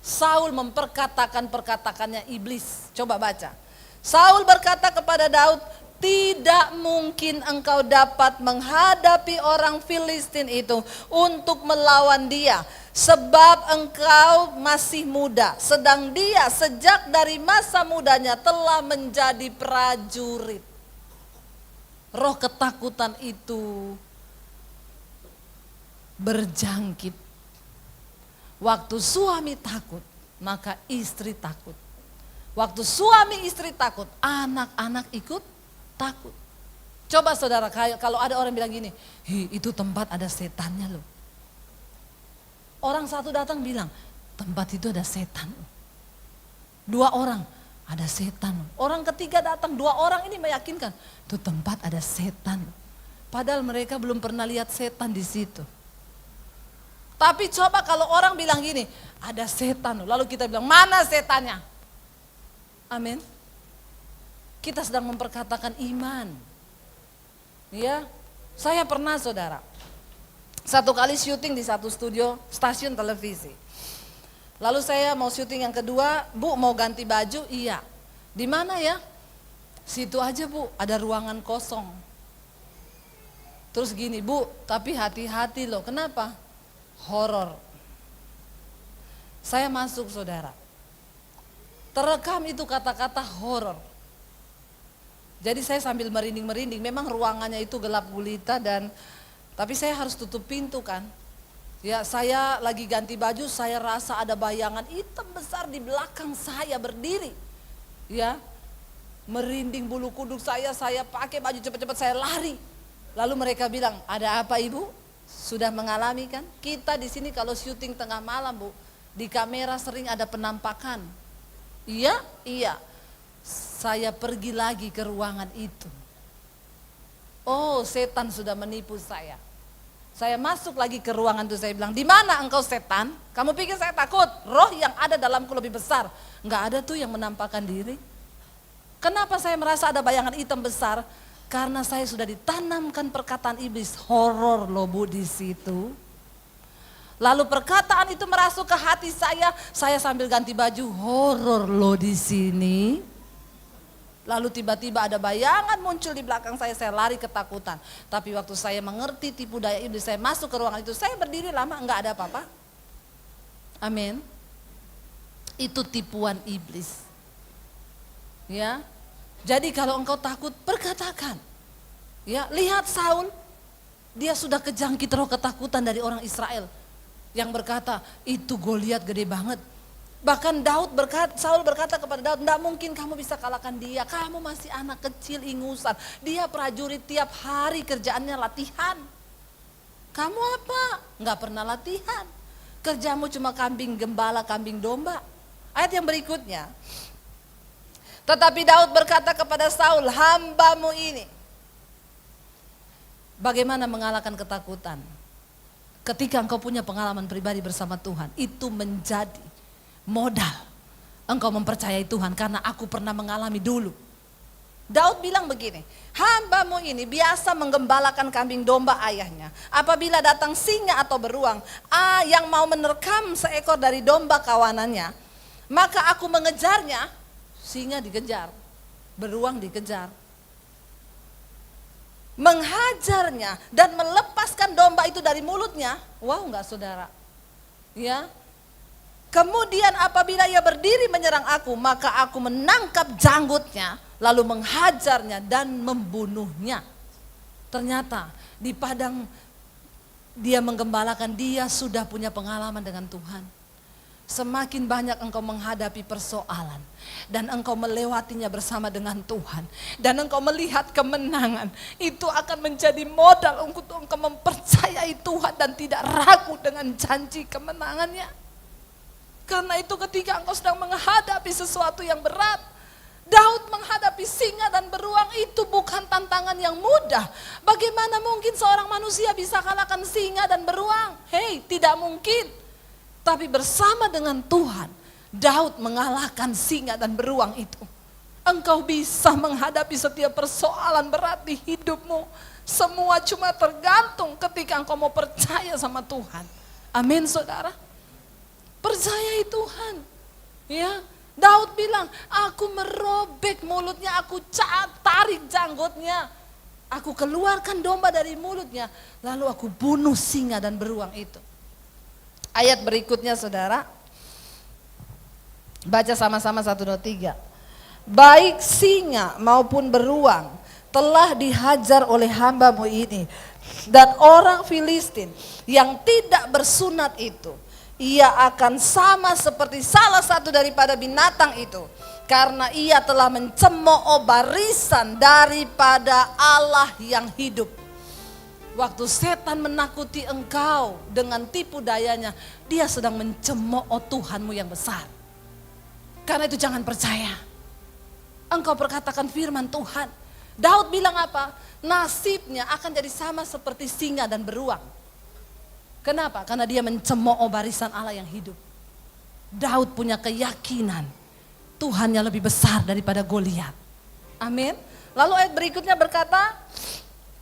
Saul memperkatakan perkataannya iblis. Coba baca. Saul berkata kepada Daud, tidak mungkin engkau dapat menghadapi orang Filistin itu untuk melawan dia, sebab engkau masih muda, sedang dia sejak dari masa mudanya telah menjadi prajurit. Roh ketakutan itu berjangkit. Waktu suami takut, maka istri takut. Waktu suami istri takut, anak-anak ikut takut. Coba saudara, kalau ada orang bilang gini, itu tempat ada setannya loh. Orang satu datang bilang, tempat itu ada setan. 2 orang, ada setan. Orang ketiga datang, 2 orang ini meyakinkan, itu tempat ada setan. Padahal mereka belum pernah lihat setan di situ. Tapi coba kalau orang bilang gini, ada setan. Lalu kita bilang, mana setannya? Amin. Kita sedang memperkatakan iman. Ya, saya pernah saudara, satu kali syuting di satu studio stasiun televisi. Lalu saya mau syuting yang kedua, Bu mau ganti baju? Iya. Di mana ya? Situ aja Bu, ada ruangan kosong. Terus gini, Bu, tapi hati-hati loh. Kenapa? Horor. Saya masuk saudara. Terekam itu kata-kata horor. Jadi saya sambil merinding-merinding, memang ruangannya itu gelap gulita tapi saya harus tutup pintu kan. Ya, saya lagi ganti baju, saya rasa ada bayangan hitam besar di belakang saya berdiri. Ya, merinding bulu kuduk saya pakai baju cepat-cepat saya lari. Lalu mereka bilang, ada apa ibu? Sudah mengalami kan? Kita di sini kalau syuting tengah malam bu, di kamera sering ada penampakan. Iya, iya. Saya pergi lagi ke ruangan itu. Oh, setan sudah menipu saya. Saya masuk lagi ke ruangan itu, saya bilang, di mana engkau setan? Kamu pikir saya takut? Roh yang ada dalamku lebih besar. Enggak ada tuh yang menampakkan diri. Kenapa saya merasa ada bayangan hitam besar? Karena saya sudah ditanamkan perkataan iblis, horor loh bu di situ. Lalu perkataan itu merasuk ke hati saya sambil ganti baju, horor loh di sini. Lalu tiba-tiba ada bayangan muncul di belakang saya lari ketakutan. Tapi waktu saya mengerti tipu daya iblis, saya masuk ke ruangan itu, saya berdiri lama, enggak ada apa-apa. Amin. Itu tipuan iblis. Ya. Jadi kalau engkau takut, perkatakan. Ya, lihat Saul, dia sudah kejangkit roh ketakutan dari orang Israel. Yang berkata, itu Goliat gede banget. Bahkan Saul berkata kepada Daud, enggak mungkin kamu bisa kalahkan dia, kamu masih anak kecil ingusan. Dia prajurit tiap hari kerjaannya latihan. Kamu apa? Enggak pernah latihan. Kerjamu cuma kambing gembala, kambing domba. Ayat yang berikutnya. Tetapi Daud berkata kepada Saul, hambamu ini. Bagaimana mengalahkan ketakutan? Ketika engkau punya pengalaman pribadi bersama Tuhan, itu menjadi modal engkau mempercayai Tuhan, karena aku pernah mengalami dulu. Daud bilang begini, hambamu ini biasa menggembalakan kambing domba ayahnya. Apabila datang singa atau beruang yang mau menerkam seekor dari domba kawanannya, maka aku mengejarnya. Singa dikejar, beruang dikejar, menghajarnya dan melepaskan domba itu dari mulutnya. Wow, enggak saudara? Ya. Kemudian apabila ia berdiri menyerang aku, maka aku menangkap janggutnya, lalu menghajarnya dan membunuhnya. Ternyata di padang dia menggembalakan, dia sudah punya pengalaman dengan Tuhan. Semakin banyak engkau menghadapi persoalan dan engkau melewatinya bersama dengan Tuhan, dan engkau melihat kemenangan, itu akan menjadi modal untuk engkau mempercayai Tuhan dan tidak ragu dengan janji kemenangannya. Karena itu ketika engkau sedang menghadapi sesuatu yang berat, Daud menghadapi singa dan beruang itu bukan tantangan yang mudah. Bagaimana mungkin seorang manusia bisa kalahkan singa dan beruang? Hei, tidak mungkin. Tapi bersama dengan Tuhan, Daud mengalahkan singa dan beruang itu. Engkau bisa menghadapi setiap persoalan berat di hidupmu. Semua cuma tergantung ketika engkau mau percaya sama Tuhan. Amin saudara. Percayai Tuhan. Ya, Daud bilang, aku merobek mulutnya, aku tarik janggutnya. Aku keluarkan domba dari mulutnya, lalu aku bunuh singa dan beruang itu. Ayat berikutnya saudara, baca sama-sama 1, 2, 3. Baik singa maupun beruang telah dihajar oleh hambamu ini, dan orang Filistin yang tidak bersunat itu, ia akan sama seperti salah satu daripada binatang itu, karena ia telah mencemooh barisan daripada Allah yang hidup. Waktu setan menakuti engkau dengan tipu dayanya, dia sedang mencemooh Tuhanmu yang besar. Karena itu jangan percaya. Engkau perkatakan firman Tuhan. Daud bilang apa? Nasibnya akan jadi sama seperti singa dan beruang. Kenapa? Karena dia mencemooh barisan Allah yang hidup. Daud punya keyakinan Tuhan yang lebih besar daripada Goliat. Amin. Lalu ayat berikutnya berkata,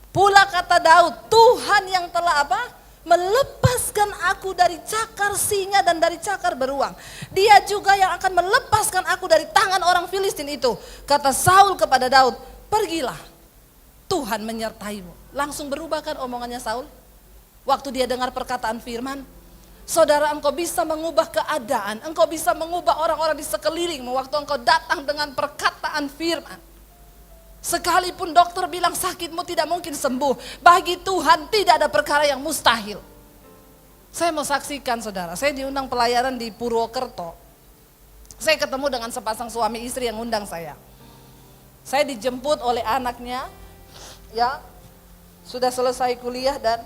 pula kata Daud, Tuhan yang telah apa? Melepaskan aku dari cakar singa dan dari cakar beruang. Dia juga yang akan melepaskan aku dari tangan orang Filistin itu. Kata Saul kepada Daud, pergilah, Tuhan menyertaimu. Langsung berubahkan omongannya Saul. Waktu dia dengar perkataan firman, saudara, engkau bisa mengubah keadaan, engkau bisa mengubah orang-orang di sekelilingmu waktu engkau datang dengan perkataan firman. Sekalipun dokter bilang sakitmu tidak mungkin sembuh, bagi Tuhan tidak ada perkara yang mustahil. Saya mau saksikan saudara, saya diundang pelayaran di Purwokerto. Saya ketemu dengan sepasang suami istri yang undang saya. Saya dijemput oleh anaknya, ya sudah selesai kuliah dan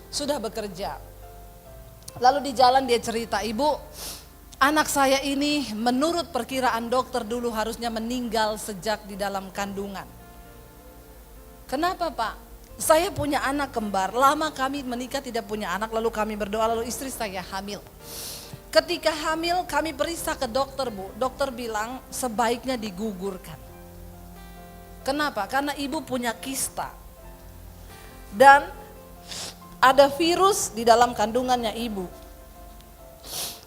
sudah bekerja. Lalu di jalan dia cerita, "Ibu, anak saya ini menurut perkiraan dokter dulu harusnya meninggal sejak di dalam kandungan." "Kenapa Pak?" "Saya punya anak kembar, lama kami menikah tidak punya anak, lalu kami berdoa, lalu istri saya hamil. Ketika hamil kami periksa ke dokter Bu, dokter bilang sebaiknya digugurkan. Kenapa? Karena ibu punya kista. Dan ada virus di dalam kandungannya ibu.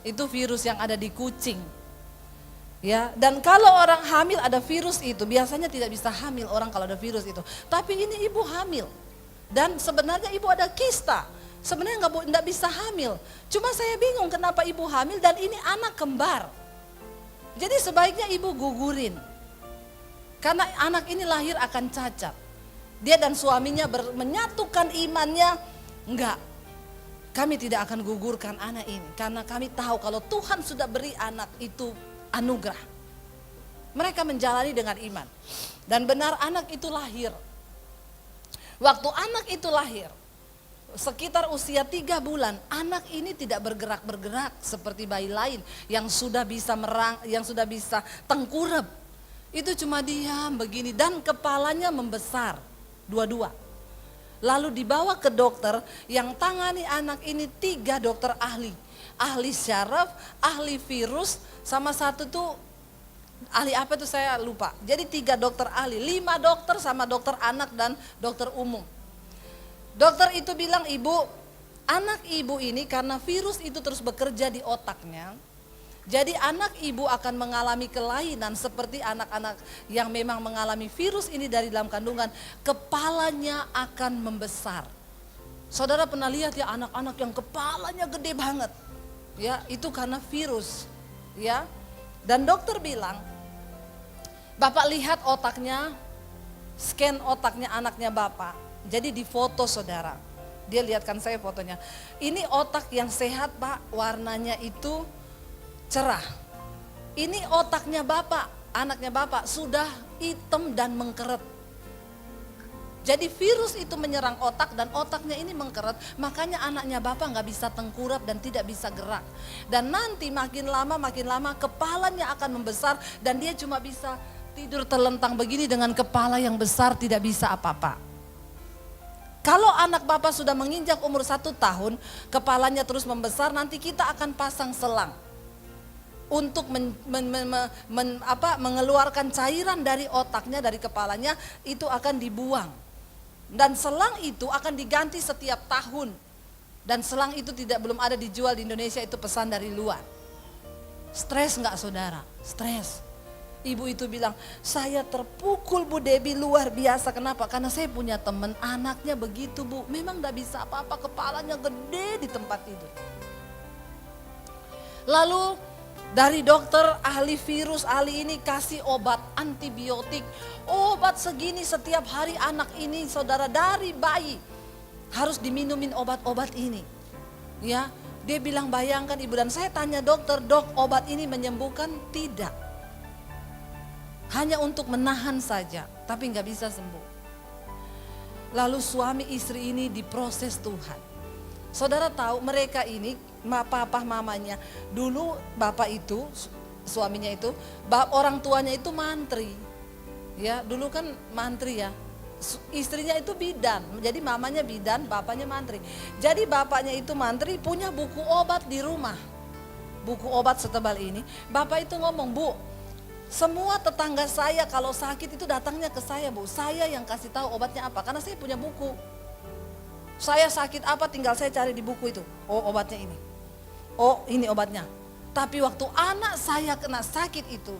Itu virus yang ada di kucing. Ya, dan kalau orang hamil ada virus itu, biasanya tidak bisa hamil orang kalau ada virus itu. Tapi ini ibu hamil. Dan sebenarnya ibu ada kista. Sebenarnya nggak bisa hamil. Cuma saya bingung kenapa ibu hamil dan ini anak kembar. Jadi sebaiknya ibu gugurin. Karena anak ini lahir akan cacat. Dia dan suaminya menyatukan imannya, enggak. Kami tidak akan gugurkan anak ini karena kami tahu kalau Tuhan sudah beri anak itu anugerah. Mereka menjalani dengan iman. Dan benar anak itu lahir. Waktu anak itu lahir, sekitar usia 3 bulan, anak ini tidak bergerak-bergerak seperti bayi lain yang sudah bisa yang sudah bisa tengkurap. Itu cuma diam begini dan kepalanya membesar, dua-dua. Lalu dibawa ke dokter yang tangani anak ini 3 dokter ahli. Ahli syaraf, ahli virus, sama satu tuh ahli apa tuh saya lupa. Jadi 3 dokter ahli, 5 dokter sama dokter anak dan dokter umum. Dokter itu bilang, "Ibu, anak ibu ini karena virus itu terus bekerja di otaknya. Jadi anak ibu akan mengalami kelainan seperti anak-anak yang memang mengalami virus ini dari dalam kandungan. Kepalanya akan membesar." Saudara pernah lihat ya anak-anak yang kepalanya gede banget? Ya, itu karena virus. Ya. Dan dokter bilang, "Bapak lihat otaknya, scan otaknya anaknya Bapak." Jadi di foto saudara, dia lihatkan saya fotonya. Ini otak yang sehat Pak, warnanya itu cerah. Ini otaknya Bapak, anaknya Bapak sudah hitam dan mengkeret. Jadi virus itu menyerang otak dan otaknya ini mengkeret, makanya anaknya Bapak nggak bisa tengkurap dan tidak bisa gerak. Dan nanti makin lama kepalanya akan membesar dan dia cuma bisa tidur terlentang begini dengan kepala yang besar, tidak bisa apa-apa. Kalau anak Bapak sudah menginjak umur 1 tahun, kepalanya terus membesar, nanti kita akan pasang selang untuk mengeluarkan cairan dari otaknya, dari kepalanya, itu akan dibuang. Dan selang itu akan diganti setiap tahun. Dan selang itu belum ada dijual di Indonesia, itu pesan dari luar. Stres enggak saudara? Stres. Ibu itu bilang, "Saya terpukul Bu Debbie luar biasa." Kenapa? Karena saya punya teman anaknya begitu Bu. Memang gak bisa apa-apa, kepalanya gede di tempat tidur. Lalu dari dokter ahli virus, ahli ini kasih obat antibiotik. Obat segini setiap hari anak ini saudara dari bayi. Harus diminumin obat-obat ini. Ya, dia bilang bayangkan ibu, dan saya tanya dokter, "Dok, obat ini menyembuhkan?" Tidak. Hanya untuk menahan saja, tapi nggak bisa sembuh. Lalu suami istri ini diproses Tuhan. Saudara tahu mereka ini, papa mamanya, dulu bapak itu, suaminya itu, orang tuanya itu mantri. Ya, dulu kan mantri ya. Istrinya itu bidan, jadi mamanya bidan, bapaknya mantri. Jadi bapaknya itu mantri, punya buku obat di rumah. Buku obat setebal ini. Bapak itu ngomong, "Bu, semua tetangga saya kalau sakit itu datangnya ke saya Bu. Saya yang kasih tahu obatnya apa, karena saya punya buku. Saya sakit apa tinggal saya cari di buku itu. Oh obatnya ini. Oh ini obatnya." Tapi waktu anak saya kena sakit itu,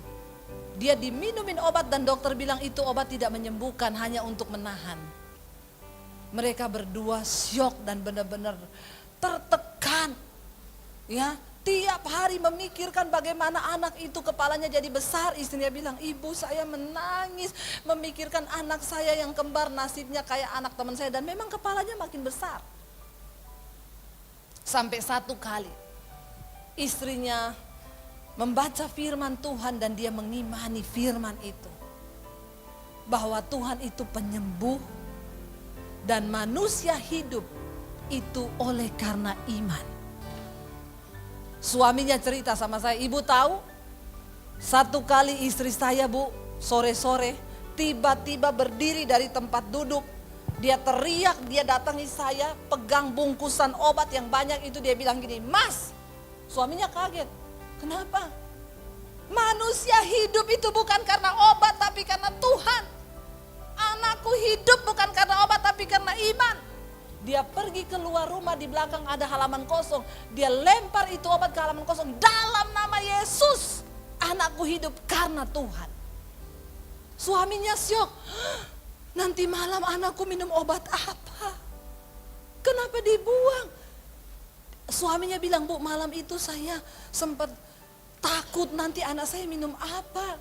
dia diminumin obat dan dokter bilang itu obat tidak menyembuhkan, hanya untuk menahan. Mereka berdua syok dan benar-benar tertekan. Ya. Tiap hari memikirkan bagaimana anak itu kepalanya jadi besar. Istrinya bilang, "Ibu, saya menangis memikirkan anak saya yang kembar nasibnya kayak anak teman saya." Dan memang kepalanya makin besar. Sampai satu kali istrinya membaca firman Tuhan dan dia mengimani firman itu. Bahwa Tuhan itu penyembuh dan manusia hidup itu oleh karena iman. Suaminya cerita sama saya, ibu tahu satu kali istri saya bu sore-sore tiba-tiba berdiri dari tempat duduk. Dia teriak, dia datangi saya, pegang bungkusan obat yang banyak itu, dia bilang gini, Mas, suaminya kaget. Kenapa? Manusia hidup itu bukan karena obat tapi karena Tuhan. Anakku hidup bukan karena obat tapi karena iman. Dia pergi keluar rumah, di belakang ada halaman kosong. Dia lempar itu obat ke halaman kosong. Dalam nama Yesus, anakku hidup karena Tuhan. Suaminya syok. Nanti malam anakku minum obat apa? Kenapa dibuang? Suaminya bilang, Bu, malam itu saya sempat takut nanti anak saya minum apa.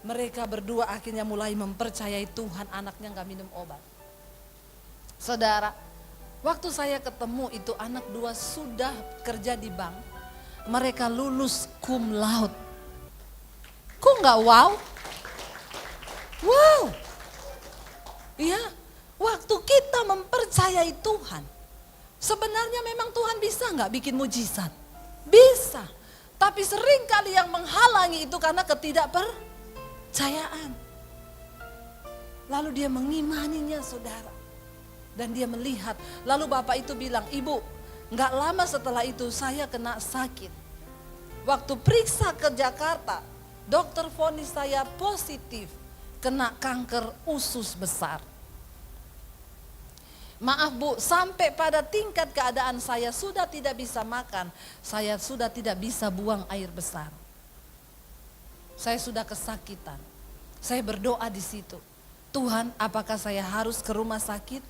Mereka berdua akhirnya mulai mempercayai Tuhan, anaknya gak minum obat. Saudara, waktu saya ketemu itu anak dua sudah kerja di bank. Mereka lulus cum laude. Kok gak wow? Wow. Iya, waktu kita mempercayai Tuhan. Sebenarnya memang Tuhan bisa gak bikin mujizat? Bisa. Tapi seringkali yang menghalangi itu karena ketidakpercayaan. Lalu dia mengimaninya, saudara. Dan dia melihat, lalu bapak itu bilang, ibu, gak lama setelah itu saya kena sakit. Waktu periksa ke Jakarta, dokter vonis saya positif, kena kanker usus besar. Maaf bu, sampai pada tingkat keadaan saya sudah tidak bisa makan, saya sudah tidak bisa buang air besar. Saya sudah kesakitan, saya berdoa di situ. Tuhan, apakah saya harus ke rumah sakit?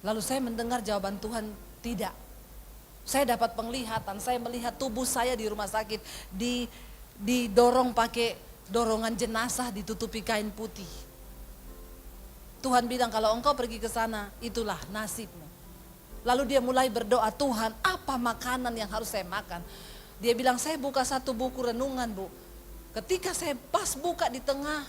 Lalu saya mendengar jawaban Tuhan, tidak. Saya dapat penglihatan, saya melihat tubuh saya di rumah sakit, didorong pakai dorongan jenazah, ditutupi kain putih. Tuhan bilang, kalau engkau pergi ke sana, itulah nasibmu. Lalu dia mulai berdoa, Tuhan, apa makanan yang harus saya makan? Dia bilang, saya buka satu buku renungan, Bu. Ketika saya pas buka di tengah,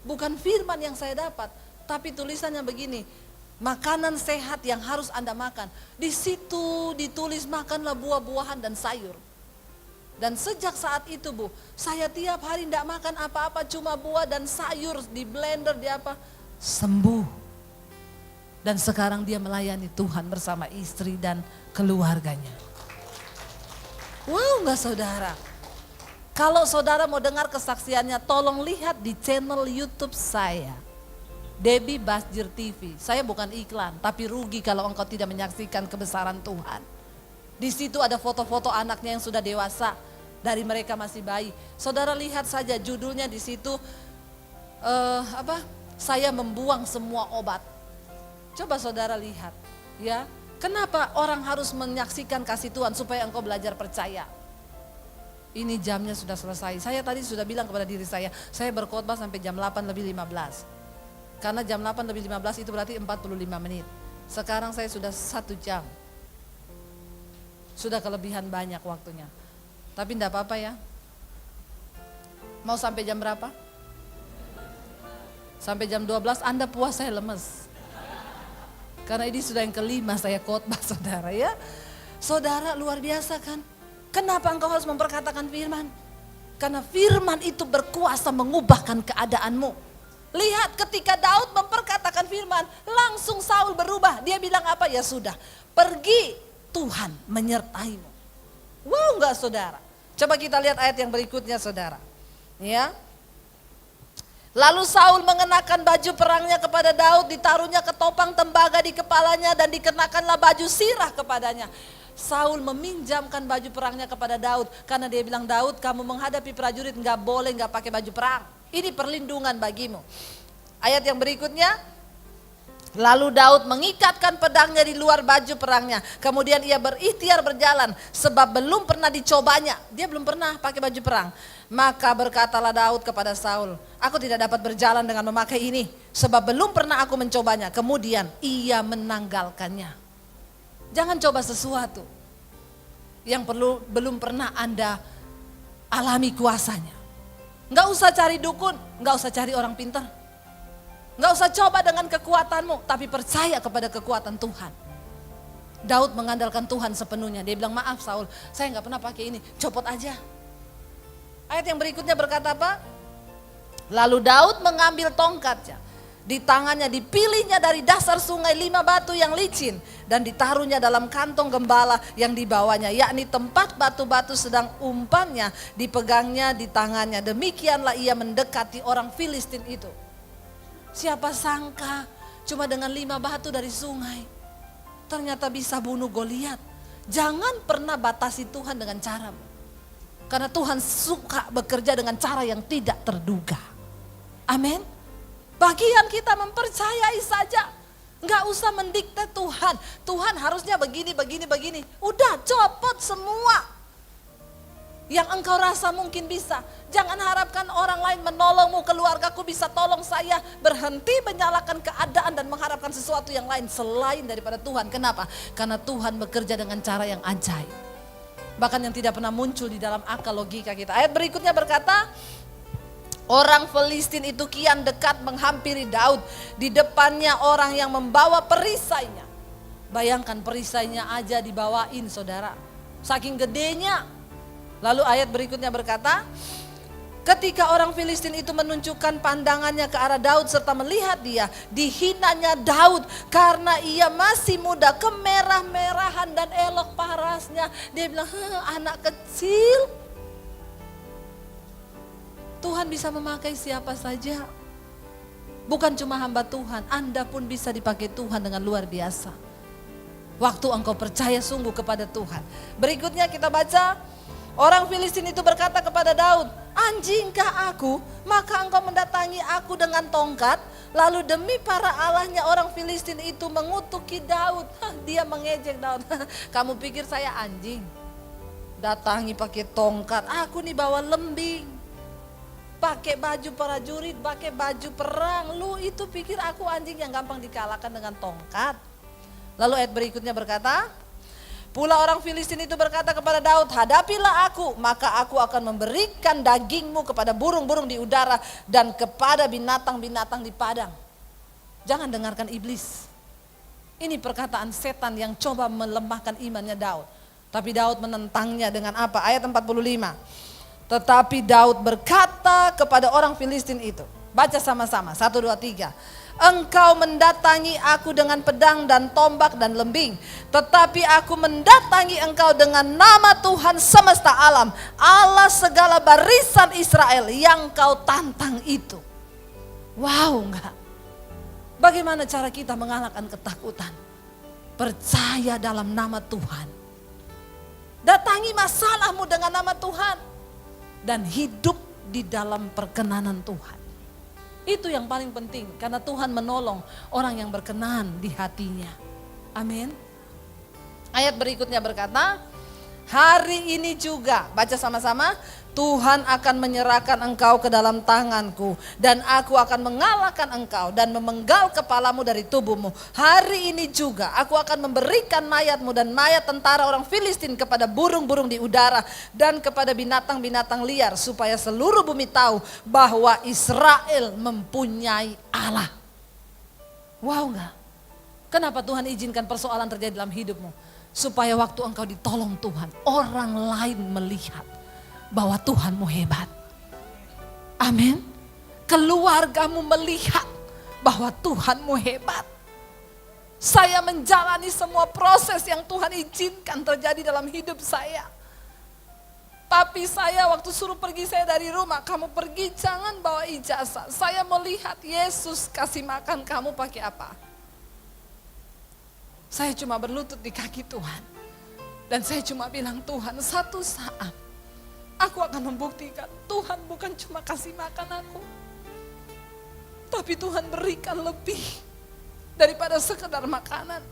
bukan firman yang saya dapat, tapi tulisannya begini, makanan sehat yang harus Anda makan. Di situ ditulis makanlah buah-buahan dan sayur. Dan sejak saat itu Bu, saya tiap hari tidak makan apa-apa, cuma buah dan sayur, di blender, di apa, sembuh. Dan sekarang dia melayani Tuhan bersama istri dan keluarganya. Wow, enggak saudara? Kalau saudara mau dengar kesaksiannya, tolong lihat di channel YouTube saya. Debbie Basjir TV. Saya bukan iklan, tapi rugi kalau engkau tidak menyaksikan kebesaran Tuhan. Di situ ada foto-foto anaknya yang sudah dewasa, dari mereka masih bayi. Saudara lihat saja judulnya di situ, saya membuang semua obat. Coba saudara lihat, ya. Kenapa orang harus menyaksikan kasih Tuhan supaya engkau belajar percaya? Ini jamnya sudah selesai. Saya tadi sudah bilang kepada diri saya berkhotbah sampai jam 8 lebih 15. Karena jam 8 lebih 15 itu berarti 45 menit. Sekarang saya sudah 1 jam. Sudah kelebihan banyak waktunya. Tapi enggak apa-apa ya. Mau sampai jam berapa? Sampai jam 12 Anda puas, saya lemes. Karena ini sudah yang kelima saya khotbah saudara ya. Saudara luar biasa kan? Kenapa engkau harus memperkatakan firman? Karena firman itu berkuasa mengubahkan keadaanmu. Lihat ketika Daud memperkatakan firman, langsung Saul berubah. Dia bilang apa? Ya sudah, pergi, Tuhan menyertaimu. Wow enggak saudara? Coba kita lihat ayat yang berikutnya saudara. Ya. Lalu Saul mengenakan baju perangnya kepada Daud, ditaruhnya ketopang tembaga di kepalanya dan dikenakanlah baju sirah kepadanya. Saul meminjamkan baju perangnya kepada Daud karena dia bilang, Daud, kamu menghadapi prajurit enggak boleh enggak pakai baju perang. Ini perlindungan bagimu. Ayat yang berikutnya, lalu Daud mengikatkan pedangnya di luar baju perangnya. Kemudian ia berikhtiar berjalan sebab belum pernah dicobanya. Dia belum pernah pakai baju perang. Maka berkatalah Daud kepada Saul, aku tidak dapat berjalan dengan memakai ini sebab belum pernah aku mencobanya. Kemudian ia menanggalkannya. Jangan coba sesuatu yang belum pernah Anda alami kuasanya. Nggak usah cari dukun, nggak usah cari orang pintar. Nggak usah coba dengan kekuatanmu, tapi percaya kepada kekuatan Tuhan. Daud mengandalkan Tuhan sepenuhnya. Dia bilang, maaf Saul, saya nggak pernah pakai ini, copot aja. Ayat yang berikutnya berkata apa? Lalu Daud mengambil tongkatnya. Di tangannya dipilihnya dari dasar sungai 5 batu yang licin. Dan ditaruhnya dalam kantong gembala yang dibawanya. Yakni tempat batu-batu sedang umpannya dipegangnya di tangannya. Demikianlah ia mendekati orang Filistin itu. Siapa sangka cuma dengan 5 batu dari sungai ternyata bisa bunuh Goliat. Jangan pernah batasi Tuhan dengan caramu. Karena Tuhan suka bekerja dengan cara yang tidak terduga. Amin. Bagian kita mempercayai saja. Nggak usah mendikte Tuhan. Tuhan harusnya begini. Udah copot semua. Yang engkau rasa mungkin bisa. Jangan harapkan orang lain menolongmu, keluargaku bisa tolong saya. Berhenti menyalahkan keadaan dan mengharapkan sesuatu yang lain selain daripada Tuhan. Kenapa? Karena Tuhan bekerja dengan cara yang ajaib. Bahkan yang tidak pernah muncul di dalam akal logika kita. Ayat berikutnya berkata, orang Filistin itu kian dekat menghampiri Daud. Di depannya orang yang membawa perisainya. Bayangkan perisainya aja dibawain saudara. Saking gedenya. Lalu ayat berikutnya berkata, ketika orang Filistin itu menunjukkan pandangannya ke arah Daud serta melihat dia, dihinanya Daud karena ia masih muda, kemerah-merahan dan elok parasnya. Dia bilang, anak kecil. Tuhan bisa memakai siapa saja. Bukan cuma hamba Tuhan, Anda pun bisa dipakai Tuhan dengan luar biasa. Waktu engkau percaya sungguh kepada Tuhan. Berikutnya kita baca, orang Filistin itu berkata kepada Daud, anjingkah aku, maka engkau mendatangi aku dengan tongkat. Lalu demi para allahnya orang Filistin itu mengutuki Daud. Dia mengejek Daud, kamu pikir saya anjing? Datangi pakai tongkat, aku nih bawa lembing. Pakai baju prajurit, pakai baju perang. Lu itu pikir aku anjing yang gampang dikalahkan dengan tongkat? Lalu ayat berikutnya berkata, pula orang Filistin itu berkata kepada Daud, hadapilah aku, maka aku akan memberikan dagingmu kepada burung-burung di udara dan kepada binatang-binatang di padang. Jangan dengarkan iblis. Ini perkataan setan yang coba melemahkan imannya Daud. Tapi Daud menentangnya dengan apa? Ayat 45. Tetapi Daud berkata kepada orang Filistin itu. Baca sama-sama, 1, 2, 3. Engkau mendatangi aku dengan pedang dan tombak dan lembing. Tetapi aku mendatangi engkau dengan nama Tuhan semesta alam, Allah segala barisan Israel yang kau tantang itu. Wow, enggak? Bagaimana cara kita mengalahkan ketakutan? Percaya dalam nama Tuhan. Datangi masalahmu dengan nama Tuhan. Dan hidup di dalam perkenanan Tuhan. Itu yang paling penting, karena Tuhan menolong orang yang berkenan di hatinya. Amin. Ayat berikutnya berkata, hari ini juga, baca sama-sama, Tuhan akan menyerahkan engkau ke dalam tanganku dan aku akan mengalahkan engkau dan memenggal kepalamu dari tubuhmu. Hari ini juga aku akan memberikan mayatmu dan mayat tentara orang Filistin kepada burung-burung di udara dan kepada binatang-binatang liar supaya seluruh bumi tahu bahwa Israel mempunyai Allah. Wow enggak? Kenapa Tuhan izinkan persoalan terjadi dalam hidupmu? Supaya waktu engkau ditolong Tuhan, orang lain melihat bahwa Tuhanmu hebat. Amin. Keluargamu melihat bahwa Tuhanmu hebat. Saya menjalani semua proses yang Tuhan izinkan terjadi dalam hidup saya. Papi saya waktu suruh pergi saya dari rumah, kamu pergi jangan bawa ijazah. Saya mau lihat Yesus kasih makan kamu pakai apa. Saya cuma berlutut di kaki Tuhan. Dan saya cuma bilang, Tuhan, satu saat aku akan membuktikan Tuhan bukan cuma kasih makan aku. Tapi Tuhan berikan lebih daripada sekedar makanan.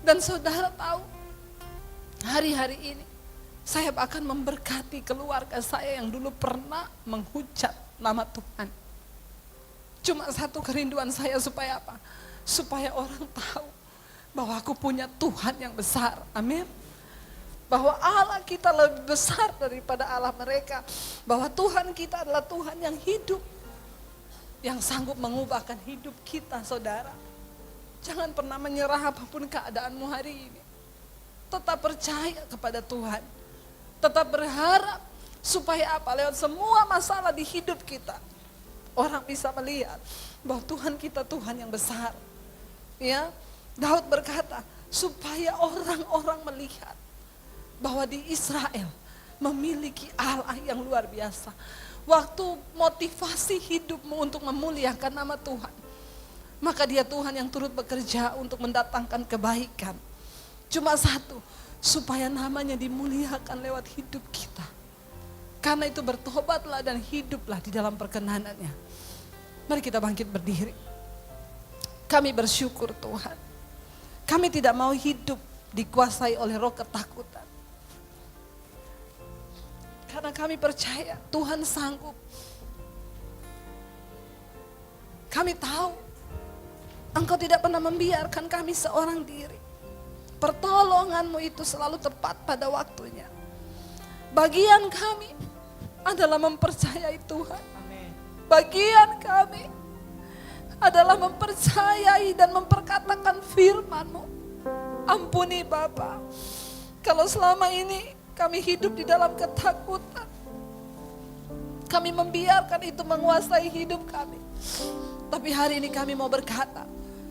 Dan saudara tahu, hari-hari ini saya akan memberkati keluarga saya yang dulu pernah menghujat nama Tuhan. Cuma satu kerinduan saya supaya apa? Supaya orang tahu bahwa aku punya Tuhan yang besar. Amin. Bahwa Allah kita lebih besar daripada Allah mereka. Bahwa Tuhan kita adalah Tuhan yang hidup, yang sanggup mengubahkan hidup kita, saudara. Jangan pernah menyerah apapun keadaanmu hari ini. Tetap percaya kepada Tuhan. Tetap berharap supaya apa? Lewat semua masalah di hidup kita, orang bisa melihat bahwa Tuhan kita Tuhan yang besar. Ya, Daud berkata, supaya orang-orang melihat bahwa di Israel memiliki Allah yang luar biasa. Waktu motivasi hidupmu untuk memuliakan nama Tuhan, maka dia Tuhan yang turut bekerja untuk mendatangkan kebaikan. Cuma satu, supaya namanya dimuliakan lewat hidup kita. Karena itu bertobatlah dan hiduplah di dalam perkenanannya. Mari kita bangkit berdiri. Kami bersyukur Tuhan. Kami tidak mau hidup dikuasai oleh roh ketakutan. Karena kami percaya Tuhan sanggup. Kami tahu Engkau tidak pernah membiarkan kami seorang diri. Pertolonganmu itu selalu tepat pada waktunya. Bagian kami adalah mempercayai Tuhan. Bagian kami adalah mempercayai dan memperkatakan firman-Mu. Ampuni Bapa, kalau selama ini kami hidup di dalam ketakutan, kami membiarkan itu menguasai hidup kami. Tapi hari ini kami mau berkata,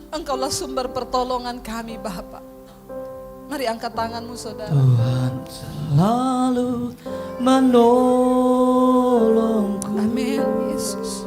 Engkaulah sumber pertolongan kami Bapa. Mari angkat tanganmu saudara. Tuhan selalu menolongku. Amin Yesus.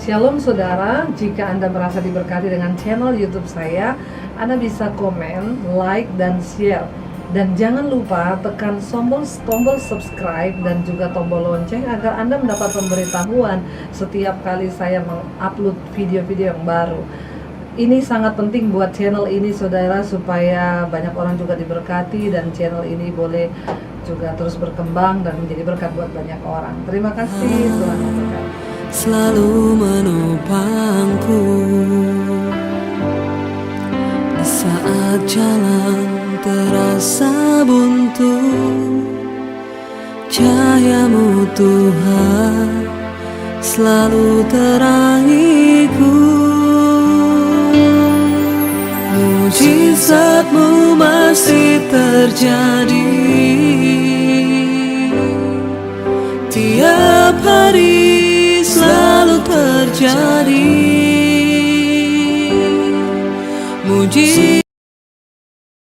Shalom saudara, jika Anda merasa diberkati dengan channel YouTube saya, Anda bisa komen, like, dan share. Dan jangan lupa tekan tombol subscribe dan juga tombol lonceng agar Anda mendapat pemberitahuan setiap kali saya mengupload video-video yang baru. Ini sangat penting buat channel ini saudara, supaya banyak orang juga diberkati dan channel ini boleh juga terus berkembang dan menjadi berkat buat banyak orang. Terima kasih, Tuhan memberkati. Selalu menopangku di saat jalan terasa buntu. Cahayamu Tuhan selalu terangiku. Mujizatmu masih terjadi tiap hari, selalu terjadi. Mujizat